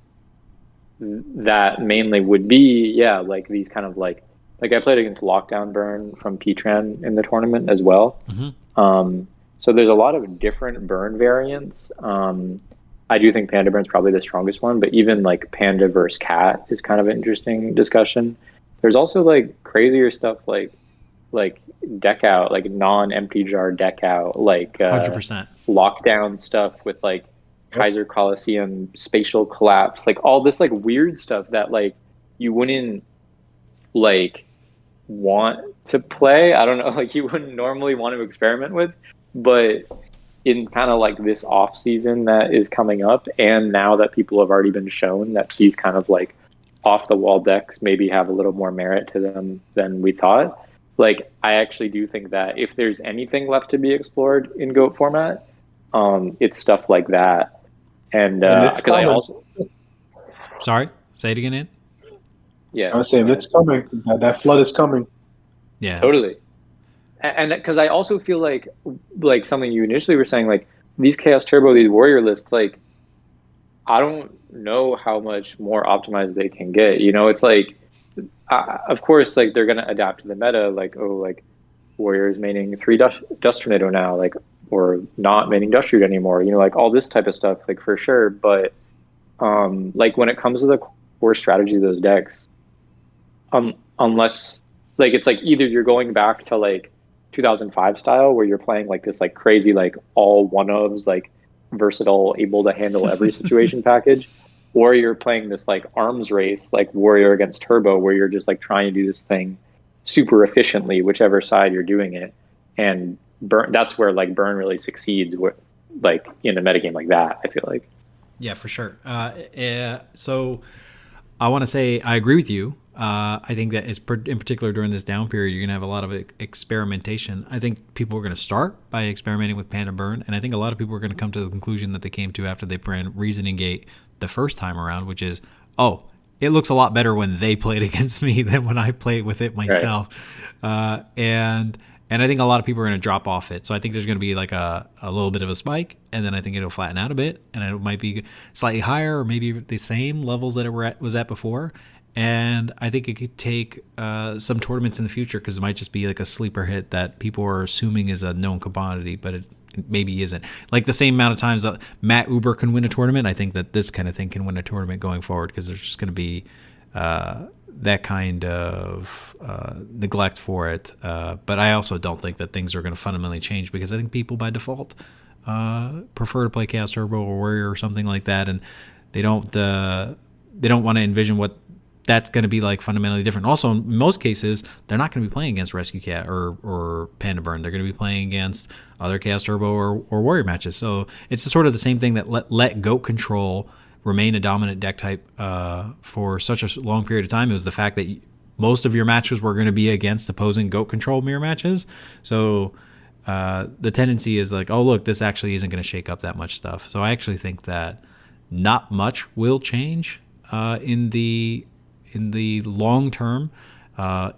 that mainly would be like these kind of like I played against Lockdown Burn from P-Tran in the tournament as well. Mm-hmm. So there's a lot of different burn variants. I do think Panda Burn's probably the strongest one, but even like Panda versus Cat is kind of an interesting discussion. There's also like crazier stuff like like deck out, like non-empty jar deck out, like 100%. lockdown stuff with like Kaiser Coliseum spatial collapse, like all this like weird stuff that like you wouldn't like want to play. I don't know, like you wouldn't normally want to experiment with, but in kind of like this off season that is coming up, and now that people have already been shown that these kind of like off the wall decks maybe have a little more merit to them than we thought. Like I actually do think that if there's anything left to be explored in GOAT format, it's stuff like that. And because I also sorry, say it again, Ed. Yeah, I was saying it's coming. That flood is coming. Yeah, totally. And because I also feel like something you initially were saying, like these Chaos Turbo, these Warrior lists, like I don't know how much more optimized they can get. You know, it's like, of course, like they're gonna adapt to the meta. Like, oh, like Warriors maining 3 Dust Tornado now, like, or not maining Dust Root anymore. You know, like all this type of stuff, like for sure. But like when it comes to the core strategy of those decks, unless like it's like either you're going back to like 2005 style where you're playing like this like crazy like all one-ofs like versatile able to handle every situation package, or you're playing this like arms race like Warrior against Turbo where you're just like trying to do this thing super efficiently whichever side you're doing it, and burn. That's where like burn really succeeds with like in a metagame like that, I feel like. Yeah, for sure. So I want to say I agree with you. I think that in particular during this down period, you're going to have a lot of experimentation. I think people are going to start by experimenting with Panda Burn, and I think a lot of people are going to come to the conclusion that they came to after they ran Reasoning Gate the first time around, which is, oh, it looks a lot better when they played against me than when I played with it myself. Right. And I think a lot of people are going to drop off it. So I think there's going to be like a little bit of a spike, and then I think it'll flatten out a bit, and it might be slightly higher or maybe the same levels that it was at before. And I think it could take some tournaments in the future because it might just be like a sleeper hit that people are assuming is a known commodity, but it maybe isn't. Like the same amount of times that Matt Uber can win a tournament, I think that this kind of thing can win a tournament going forward because there's just going to be that kind of neglect for it. But I also don't think that things are going to fundamentally change because I think people by default prefer to play Chaos Turbo or Warrior or something like that, and they don't want to envision what that's going to be like fundamentally different. Also, in most cases, they're not going to be playing against Rescue Cat or Panda Burn. They're going to be playing against other Chaos Turbo or Warrior matches. So it's sort of the same thing that let Goat Control remain a dominant deck type for such a long period of time. It was the fact that most of your matches were going to be against opposing Goat Control mirror matches. So the tendency is like, oh, look, this actually isn't going to shake up that much stuff. So I actually think that not much will change in the long term.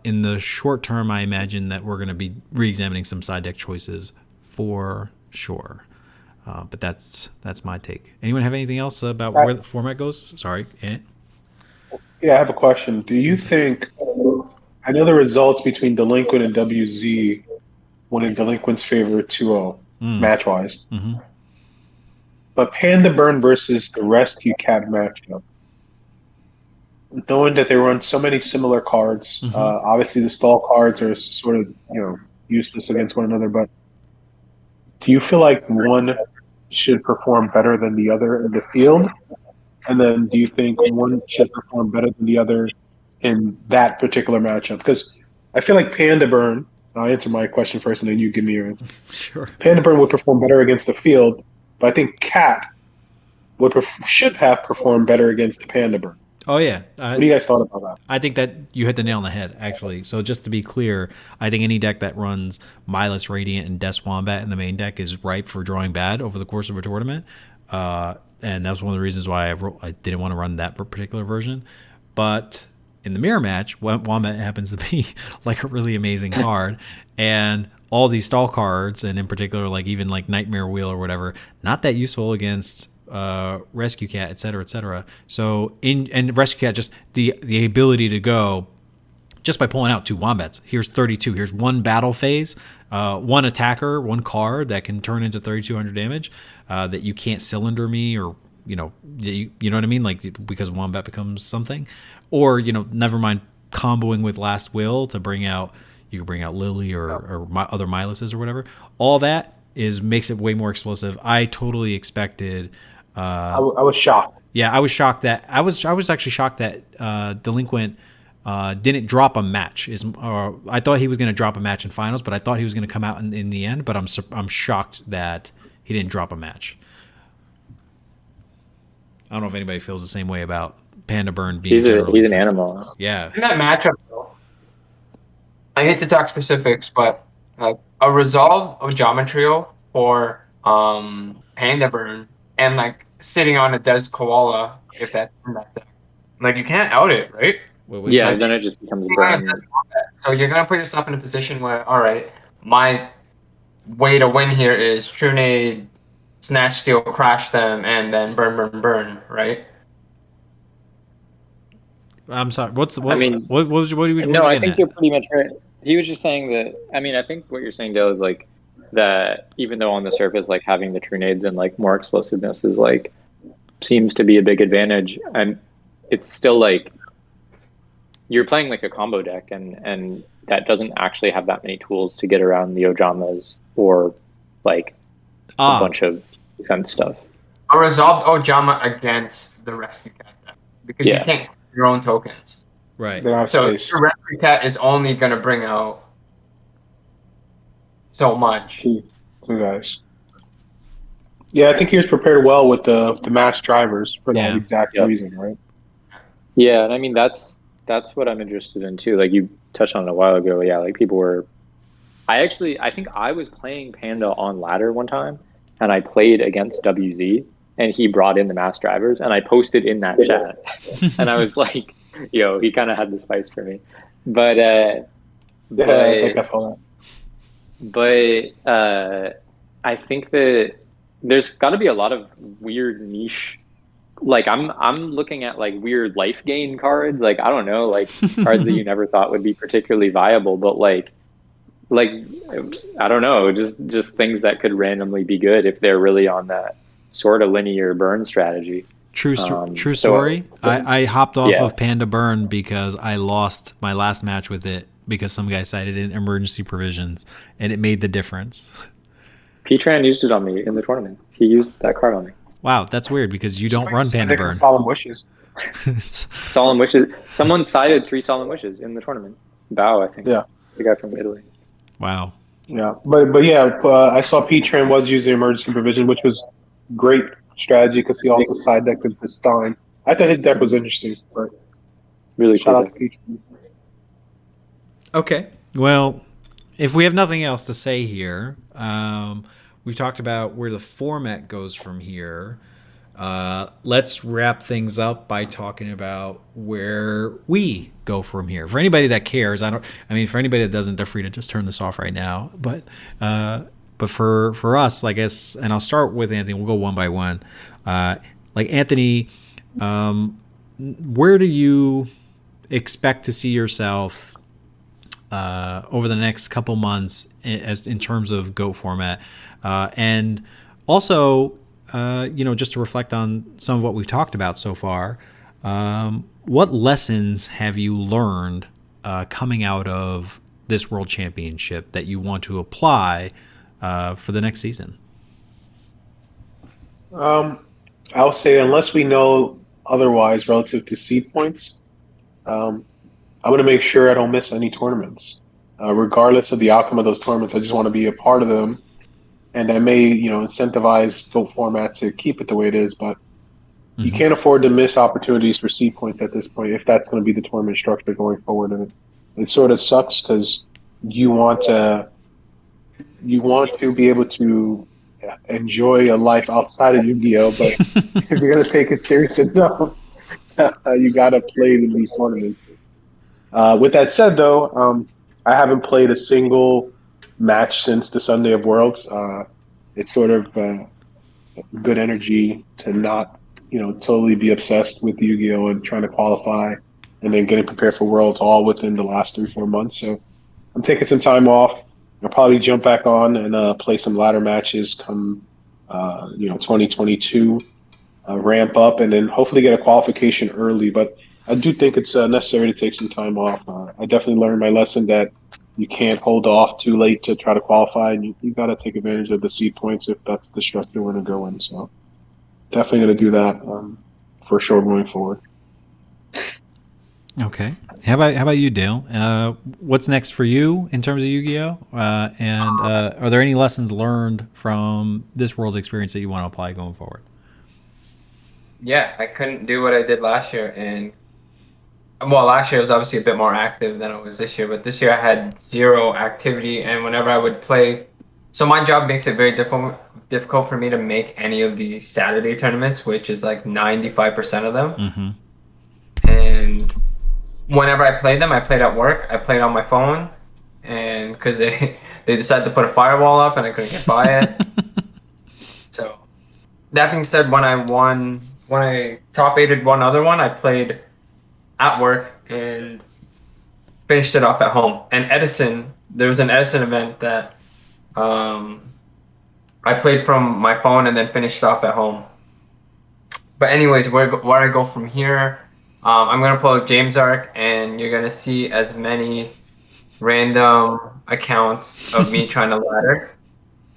In the short term, I imagine that we're going to be re-examining some side deck choices for sure. But that's my take. Anyone have anything else about where the format goes? Sorry, Ant? Yeah, I have a question. Do you think, I know the results between Delinquent and WZ went in Delinquent's favor 2-0 match-wise. Mm-hmm. But Panda Burn versus the Rescue Cat matchup, knowing that they run so many similar cards, obviously the stall cards are sort of useless against one another, but do you feel like one should perform better than the other in the field? And then do you think one should perform better than the other in that particular matchup? Because I feel like Panda Burn, I'll answer my question first and then you give me your answer. Sure. Panda Burn would perform better against the field, but I think Cat should have performed better against the Panda Burn. Oh, yeah. What do you guys thought about that? I think that you hit the nail on the head, actually. So just to be clear, I think any deck that runs Milus Radiant and Death Wombat in the main deck is ripe for drawing bad over the course of a tournament. And that's one of the reasons why I didn't want to run that particular version. But in the mirror match, Wombat happens to be like a really amazing card. And all these stall cards, and in particular, like even like Nightmare Wheel or whatever, not that useful against Rescue Cat, et cetera. So and Rescue Cat, just the ability to go just by pulling out 2 Wombats. Here's 32. Here's one battle phase, one attacker, one card that can turn into 3,200 damage that you can't cylinder me, or you know what I mean, like because Wombat becomes something, or never mind comboing with Last Will to bring out You can bring out Lily or other Miluses or whatever. All that makes it way more explosive. I totally expected. I was shocked. Yeah, I was shocked that I was actually shocked that Delinquent didn't drop a match. I thought he was going to drop a match in finals, but I thought he was going to come out in the end. But I'm shocked that he didn't drop a match. I don't know if anybody feels the same way about Panda Burn being. He's an animal. Yeah. In that matchup, though, I hate to talk specifics, but a resolve of Geometrio for Panda Burn and like sitting on a Des Koala if that's in that deck. Like you can't out it, right? Yeah, then it just becomes burn. So you're gonna put yourself in a position where, all right, my way to win here is Trunade, Snatch, Steal, Crash them, and then burn, right? I'm sorry. What are you? No, I think you're pretty much right. He was just saying that. I mean, I think what you're saying, Dale, is like that. Even though on the surface, like having the Trunades and like more explosiveness is like seems to be a big advantage, and it's still like you're playing like a combo deck, and that doesn't actually have that many tools to get around the Ojamas or like a bunch of defense stuff. A resolved Ojama against the Rescue Cat deck because you can't your own tokens. Right. So your Rescue Cat is only going to bring out so much. Two guys. Yeah, I think he was prepared well with the mass drivers for that exact reason, right? Yeah, and I mean that's what I'm interested in too. Like you touched on it a while ago. Yeah, like people were. I think I was playing Panda on ladder one time, and I played against WZ, and he brought in the mass drivers, and I posted in that chat, and I was like, "Yo, he kind of had the spice for me," but I think I saw that. But I think that there's got to be a lot of weird niche. Like I'm looking at like weird life gain cards. Like I don't know, like cards that you never thought would be particularly viable, but like I don't know, just things that could randomly be good if they're really on that sort of linear burn strategy. True story. I hopped off of Panda Burn because I lost my last match with it because some guy cited in emergency provisions, and it made the difference. P-Tran used it on me in the tournament. He used that card on me. Wow, that's weird because you don't run Panda Burn. Solemn Wishes. Solemn Wishes. Someone cited 3 Solemn Wishes in the tournament. Bao, I think. Yeah. The guy from Italy. Wow. Yeah, but yeah, I saw P-Tran was using emergency provision, which was great strategy because he also side decked with the Stein. I thought his deck was interesting, but really shout cool. out to P-Tran. Okay. Well, if we have nothing else to say here, we've talked about where the format goes from here. Let's wrap things up by talking about where we go from here. For anybody that cares, for anybody that doesn't, they're free to just turn this off right now. But for us, I guess, and I'll start with Anthony. We'll go one by one. Like Anthony, where do you expect to see yourself over the next couple months in terms of GOAT format, and also just to reflect on some of what we've talked about so far, what lessons have you learned coming out of this World Championship that you want to apply for the next season? I'll say unless we know otherwise relative to seed points, I want to make sure I don't miss any tournaments. Regardless of the outcome of those tournaments, I just want to be a part of them. And I may, incentivize GOAT format to keep it the way it is, but you can't afford to miss opportunities for seed points at this point if that's going to be the tournament structure going forward. And it sort of sucks because you want to be able to enjoy a life outside of Yu-Gi-Oh, but if you're going to take it serious enough, you got to play in these tournaments. With that said, though, I haven't played a single match since the Sunday of Worlds. It's sort of good energy to not, totally be obsessed with Yu-Gi-Oh and trying to qualify and then getting prepared for Worlds all within the last 3-4 months. So I'm taking some time off. I'll probably jump back on and play some ladder matches come 2022, ramp up, and then hopefully get a qualification early. But I do think it's necessary to take some time off. I definitely learned my lesson that you can't hold off too late to try to qualify, and you got to take advantage of the seed points if that's the structure you want to go in. So definitely going to do that for sure moving forward. Okay. How about you, Dale? What's next for you in terms of Yu-Gi-Oh? And are there any lessons learned from this World's experience that you want to apply going forward? Yeah, I couldn't do what I did last year, and well, last year I was obviously a bit more active than I was this year, but this year I had zero activity, and whenever I would play, so my job makes it very difficult for me to make any of the Saturday tournaments, which is like 95% of them. Mm-hmm. And whenever I played them, I played at work, I played on my phone, and because they decided to put a firewall up and I couldn't get by it. So that being said, when I top 8'd one other one, I played at work and finished it off at home. And Edison, there was an Edison event that I played from my phone and then finished off at home. But anyways, where I go from here, I'm going to pull out James Arc, and you're going to see as many random accounts of me trying to ladder.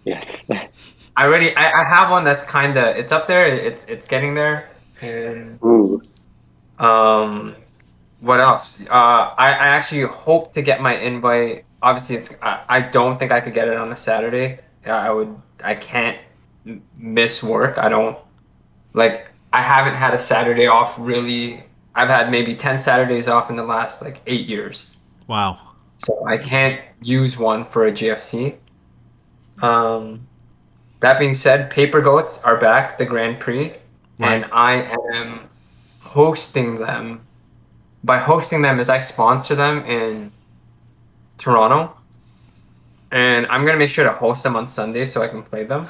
Yes. I have one that's kind of, it's up there, it's getting there. And Ooh. what else? I actually hope to get my invite. Obviously, I don't think I could get it on a Saturday. I can't miss work. I haven't had a Saturday off really. I've had maybe 10 Saturdays off in the last 8 years. Wow. So I can't use one for a GFC. That being said, Paper Goats are back, the Grand Prix, and I am hosting them. By hosting them is I sponsor them in Toronto, and I'm gonna make sure to host them on Sunday so I can play them.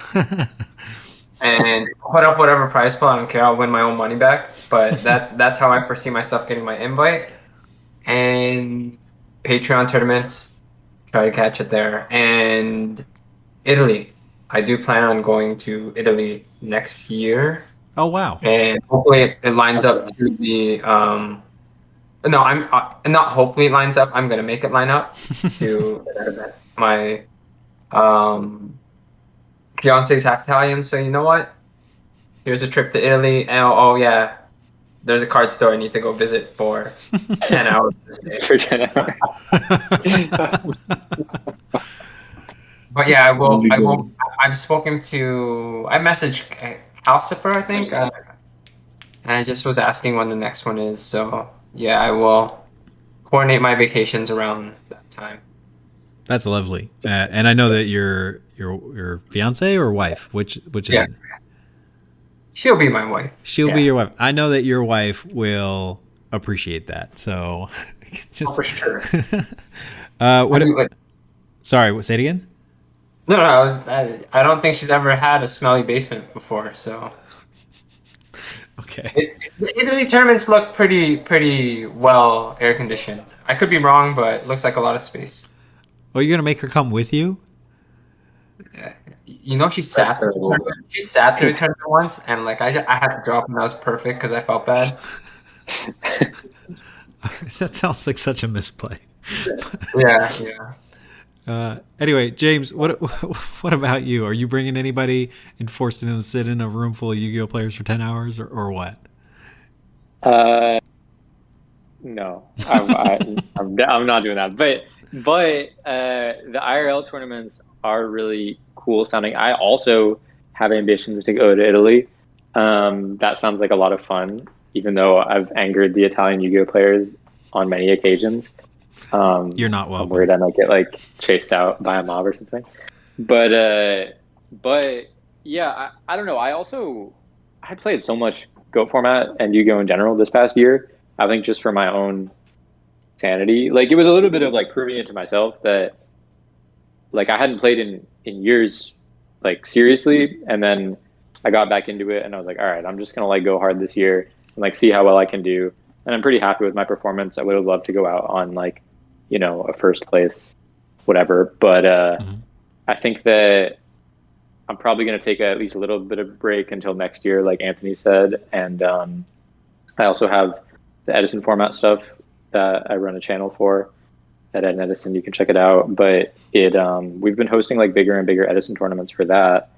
And put up whatever prize pool. I don't care. I'll win my own money back. But that's how I foresee myself getting my invite. And Patreon tournaments, try to catch it there. And Italy, I do plan on going to Italy next year. Oh wow! And hopefully it lines up to the. No, I'm not. Hopefully it lines up. I'm gonna make it line up to that event. My fiance's half Italian, so you know what? Here's a trip to Italy. And oh yeah, there's a card store I need to go visit for 10 hours this day. For 10 hours. But yeah, I will. I've messaged Kristopher, I think, and I just was asking when the next one is. So yeah, I will coordinate my vacations around that time. That's lovely, and I know that your fiance or wife, which is it? She'll be my wife. She'll be your wife. I know that your wife will appreciate that. So, just for sure. Sorry, say it again. No, I don't think she's ever had a smelly basement before. So, okay. The Italy tournaments look pretty well air conditioned. I could be wrong, but it looks like a lot of space. Oh, you're gonna make her come with you? You know, she sat through the tournament once, and I had to drop, and that was perfect because I felt bad. That sounds like such a misplay. Yeah. Anyway, James, what about you? Are you bringing anybody and forcing them to sit in a room full of Yu-Gi-Oh players for 10 hours, or what? No, I'm not doing that. But the IRL tournaments are really cool sounding. I also have ambitions to go to Italy. That sounds like a lot of fun, even though I've angered the Italian Yu-Gi-Oh players on many occasions. You're not welcome. I'm worried I might get chased out by a mob or something. But yeah, I don't know. I played so much GOAT format and Yu-Gi-Oh in general this past year. I think just for my own sanity, it was a little bit of proving it to myself that I hadn't played in years seriously, and then I got back into it and I was like, all right, I'm just gonna go hard this year and see how well I can do. And I'm pretty happy with my performance. I would have loved to go out on a first place, whatever. But I think that I'm probably going to take at least a little bit of break until next year, like Anthony said. And I also have the Edison format stuff that I run a channel for. at Edison. You can check it out. But we've been hosting like bigger and bigger Edison tournaments for that.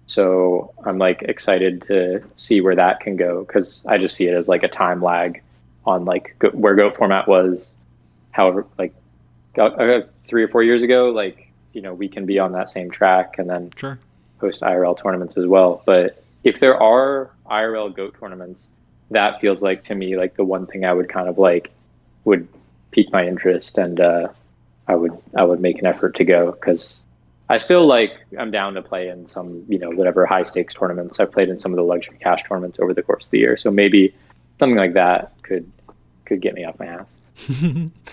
So I'm like excited to see where that can go, because I just see it as like a time lag on like where Goat format was, however, like 3 or 4 years ago. Like, we can be on that same track and then Sure. host IRL tournaments as well. But if there are IRL Goat tournaments, that feels like to me like the one thing I would kind of like would pique my interest, and I would make an effort to go, because I still I'm down to play in some, whatever high stakes tournaments. I've played in some of the luxury cash tournaments over the course of the year. So maybe something like that could get me off my ass.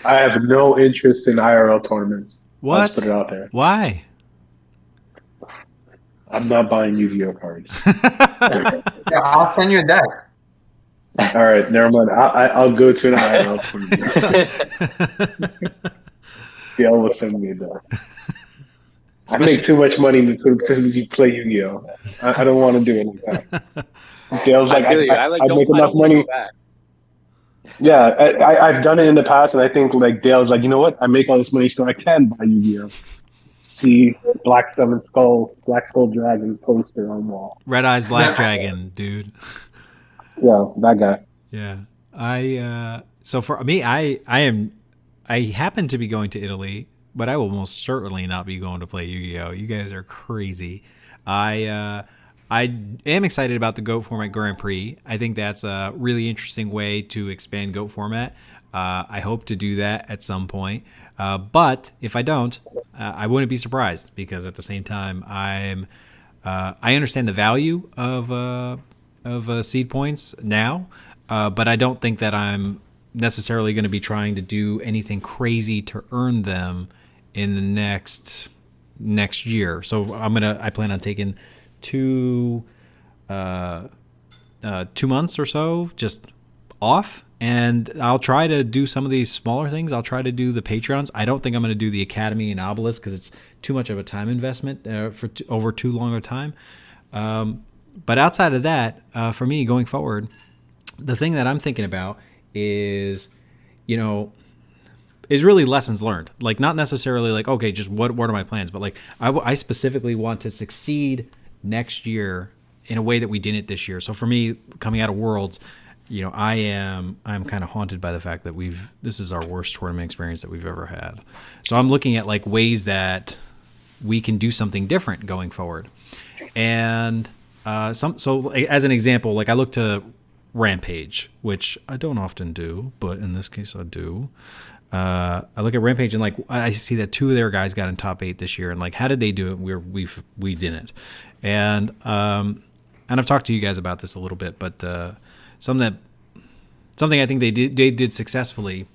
I have no interest in IRL tournaments. What? Let's put it out there. Why? I'm not buying Yu-Gi-Oh cards. Yeah, I'll send you a deck. All right, never mind. I'll go to an IRL tournament. Dale will send me a deck. I make too much money to play Yu-Gi-Oh. I don't want to do any of that. Dale's like, I make enough money. Yeah, I've done it in the past, and I think like Dale's like, you know what? I make all this money so I can buy Yu-Gi-Oh. See Black Skull Dragon poster on wall. Red Eyes Black Dragon, dude. Yeah, that guy. Yeah, so for me, I happen to be going to Italy, but I will most certainly not be going to play Yu-Gi-Oh. You guys are crazy. I am excited about the GOAT format Grand Prix. I think that's a really interesting way to expand GOAT format. I hope to do that at some point. But if I don't, I wouldn't be surprised, because at the same time, I understand the value of seed points now, but I don't think that I'm necessarily going to be trying to do anything crazy to earn them in the next year. So I plan on taking 2 months or so just off, and I'll try to do some of these smaller things. I'll try to do the Patreons. I don't think I'm going to do the Academy and Obelisk, because it's too much of a time investment for over too long a time. But outside of that, for me going forward, the thing that I'm thinking about is, is really lessons learned. Like, not necessarily like, okay, just what are my plans? But like, I specifically want to succeed next year in a way that we didn't this year. So for me, coming out of Worlds, I'm kind of haunted by the fact that this is our worst tournament experience that we've ever had. So I'm looking at like ways that we can do something different going forward. And so as an example, like I look to Rampage, which I don't often do, but in this case I do. I look at Rampage and like I see that 2 of their guys got in top 8 this year, and like, how did they do it? We didn't. And I've talked to you guys about this a little bit, but something I think they did successfully,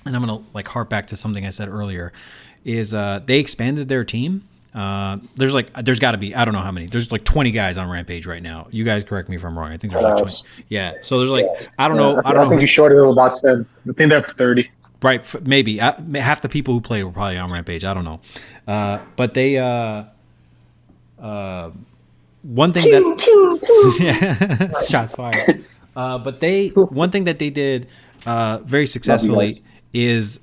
and I'm gonna like harp back to something I said earlier, is they expanded their team. There's got to be, I don't know how many. There's like 20 guys on Rampage right now. You guys correct me if I'm wrong. I think there's like 20. Yeah. So there's like, I don't know. I think you shorted them about 10. I think they're up to 30. Right. Maybe half the people who played were probably on Rampage. I don't know. But they, one thing that, yeah, shots fired. But one thing that they did very successfully is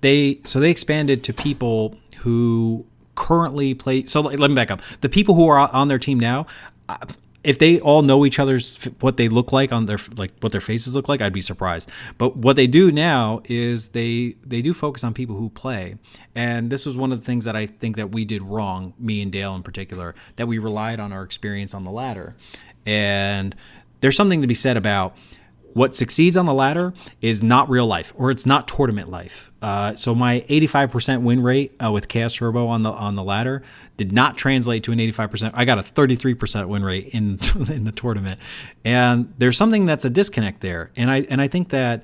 they expanded to people who currently play. So let me back up. The people who are on their team now, if they all know each other's, what they look like on their, like what their faces look like, I'd be surprised. But what they do now is they do focus on people who play. And this was one of the things that I think that we did wrong, me and Dale in particular, that we relied on our experience on the ladder. And there's something to be said about what succeeds on the ladder is not real life, or it's not tournament life. So my 85% win rate with Chaos Turbo on the ladder did not translate to an 85%. I got a 33% win rate in the tournament, and there's something that's a disconnect there. And I think that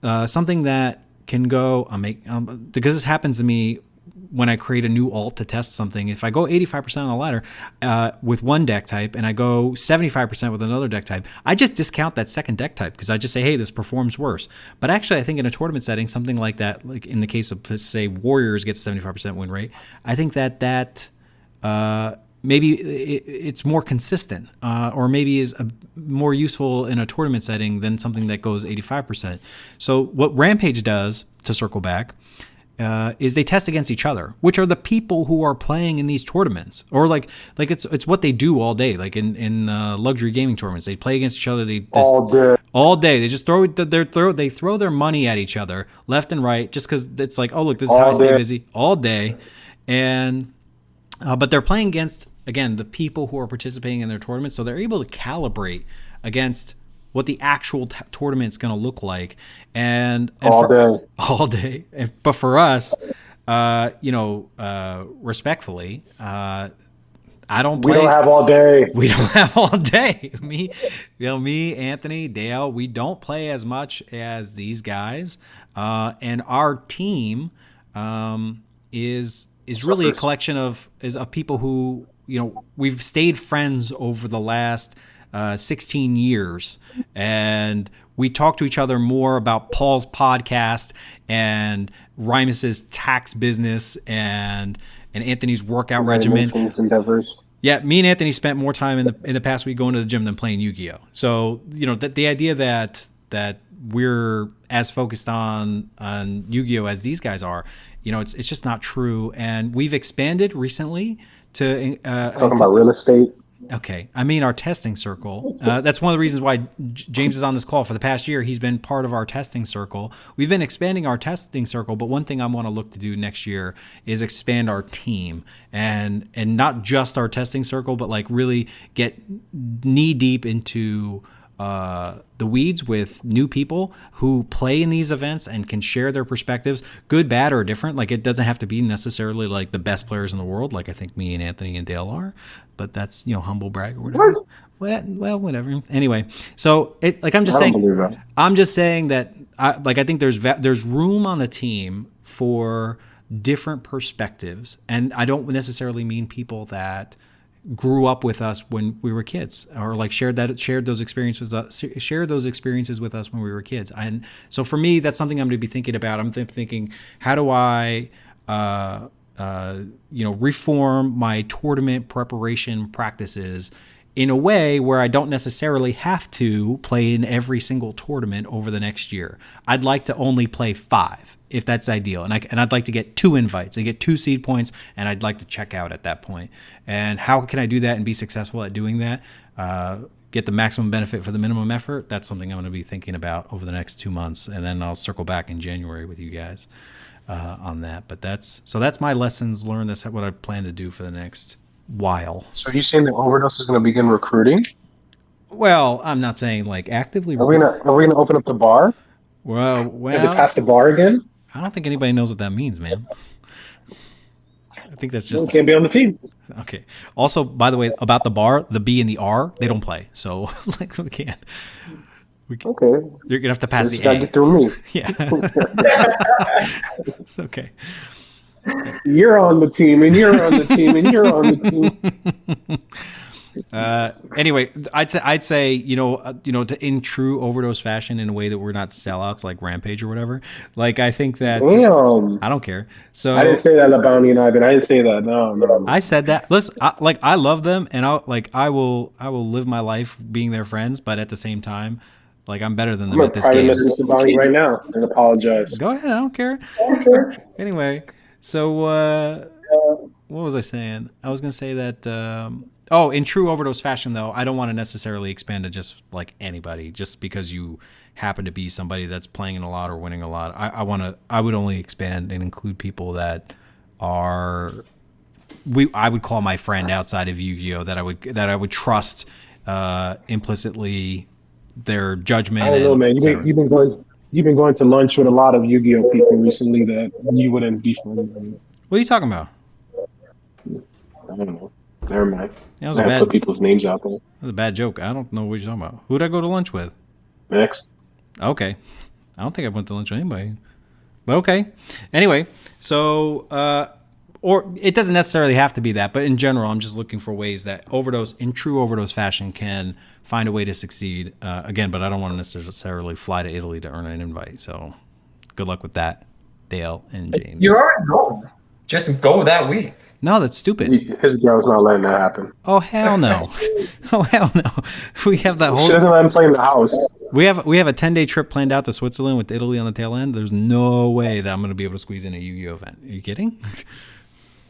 something that can go because this happens to me when I create a new alt to test something. If I go 85% on the ladder with one deck type, and I go 75% with another deck type, I just discount that second deck type because I just say, hey, this performs worse. But actually, I think in a tournament setting, something like that, like in the case of, say, Warriors gets 75% win rate, I think that maybe it's more consistent, or maybe is more useful in a tournament setting than something that goes 85%. So what Rampage does, to circle back, is they test against each other, which are the people who are playing in these tournaments, or like it's what they do all day. Like in luxury gaming tournaments, they play against each other. All day. They just throw their money at each other left and right, just because it's like, oh look, this is how I stay busy all day, and but they're playing against, again, the people who are participating in their tournament, so they're able to calibrate against what the actual tournament's going to look like, and all day. But for us, respectfully, I don't play. We don't have all day. We don't have all day. Me, Anthony, Dale, we don't play as much as these guys, and our team is really a collection of people who, we've stayed friends over the last 16 years, and we talk to each other more about Paul's podcast and Rimus's tax business and Anthony's workout regimen. Endeavors. Yeah, me and Anthony spent more time in the past week going to the gym than playing Yu-Gi-Oh. So the idea that we're as focused on Yu-Gi-Oh as these guys are, it's just not true. And we've expanded recently to talking about real estate. Okay, I mean our testing circle. That's one of the reasons why James is on this call. For the past year, he's been part of our testing circle. We've been expanding our testing circle, but one thing I want to look to do next year is expand our team, and not just our testing circle, but like really get knee deep into the weeds with new people who play in these events and can share their perspectives, good, bad, or different. Like, it doesn't have to be necessarily like the best players in the world, like I think me and Anthony and Dale are, but that's, humble brag or whatever. Well, whatever. Anyway, so I'm just saying that I think there's room on the team for different perspectives, and I don't necessarily mean people that grew up with us when we were kids, or like shared those experiences with us when we were kids. And so for me, that's something I'm going to be thinking about. I'm thinking, how do I reform my tournament preparation practices in a way where I don't necessarily have to play in every single tournament over the next year. I'd like to only play 5, if that's ideal. And I'd like to get 2 invites. I get 2 seed points, and I'd like to check out at that point. And how can I do that and be successful at doing that? Get the maximum benefit for the minimum effort? That's something I'm going to be thinking about over the next 2 months. And then I'll circle back in January with you guys on that. But that's my lessons learned. That's what I plan to do for the next while. So you saying that Overdose is going to begin recruiting? Well, I'm not saying like actively. Are we gonna open up the bar? Well, Have to pass the bar again? I don't think anybody knows what that means, man. I think that's just can't be on the team. Okay. Also, by the way, about the bar, the B and the R, they don't play, so like we can't. Okay. You're gonna have to pass the A. Gotta get through me. Yeah. It's okay. You're on the team, and you're on the team, and you're on the team. Anyway, I'd say in true Overdose fashion, in a way that we're not sellouts like Rampage or whatever. Like, I think that I don't care. So I didn't say that about Bounty and Ivan. I didn't say that. No. I said that. Listen, I love them, and I will live my life being their friends, but at the same time, like, I'm better than them at this game. I'm message to Bounty right now and apologize. Go ahead. I don't care. Anyway. So, what was I saying? I was going to say that, in true Overdose fashion, though, I don't want to necessarily expand to just, like, anybody, just because you happen to be somebody that's playing a lot or winning a lot. I would only expand and include people that are, I would call my friend outside of Yu-Gi-Oh! that I would trust implicitly their judgment. I don't know, man. You've been going to lunch with a lot of Yu-Gi-Oh! People recently that you wouldn't be friends with. What are you talking about? I don't know. Never mind. That was I put people's names out there. That was a bad joke. I don't know what you're talking about. Who'd I go to lunch with? Next. Okay. I don't think I went to lunch with anybody. But okay. Anyway, so or it doesn't necessarily have to be that, but in general, I'm just looking for ways that Overdose, in true Overdose fashion, can find a way to succeed. Again, but I don't want to necessarily fly to Italy to earn an invite. So good luck with that, Dale and James. You're already going. Just go that week. No, that's stupid. His girl's not letting that happen. Oh hell no! Oh hell no! We have that She whole. doesn't let him play in the house. We have a 10-day trip planned out to Switzerland with Italy on the tail end. There's no way that I'm going to be able to squeeze in a Yu-Gi-Oh event. Are you kidding?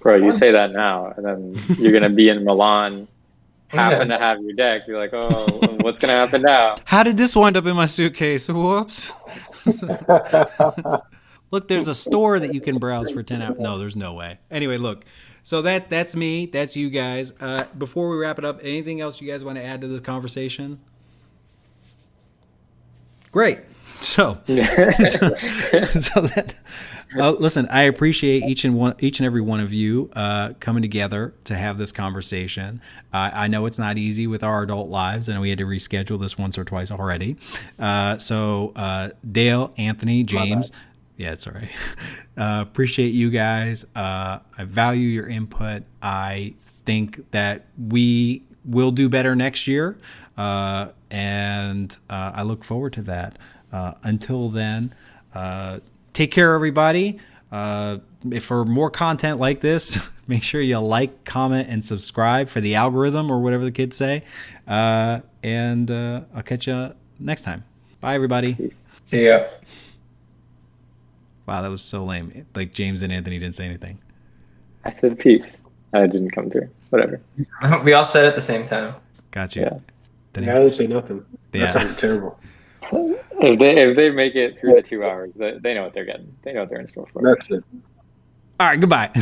Bro, you say that now, and then you're gonna be in Milan, happen to have your deck. You're like, oh, what's gonna happen now? How did this wind up in my suitcase? Whoops. Look, there's a store that you can browse for 10 hours. No, there's no way. Anyway, look. So that's me. That's you guys. Before we wrap it up, anything else you guys want to add to this conversation? Great. So that listen, I appreciate each and every one of you coming together to have this conversation. I know it's not easy with our adult lives, and we had to reschedule this once or twice already. So Dale, Anthony, James. Yeah, it's all right. Appreciate you guys. I value your input. I think that we will do better next year, and I look forward to that. Until then, take care, everybody. If for more content like this, make sure you like, comment, and subscribe for the algorithm or whatever the kids say. And I'll catch you next time. Bye, everybody. See ya. Wow, that was so lame. Like James and Anthony didn't say anything. I said peace. I didn't come through. Whatever. We all said it at the same time. Got you. Yeah. I didn't say nothing. Yeah. That sounded terrible. If they make it through the 2 hours, they know what they're getting. They know what they're in store for. That's it. All right, goodbye.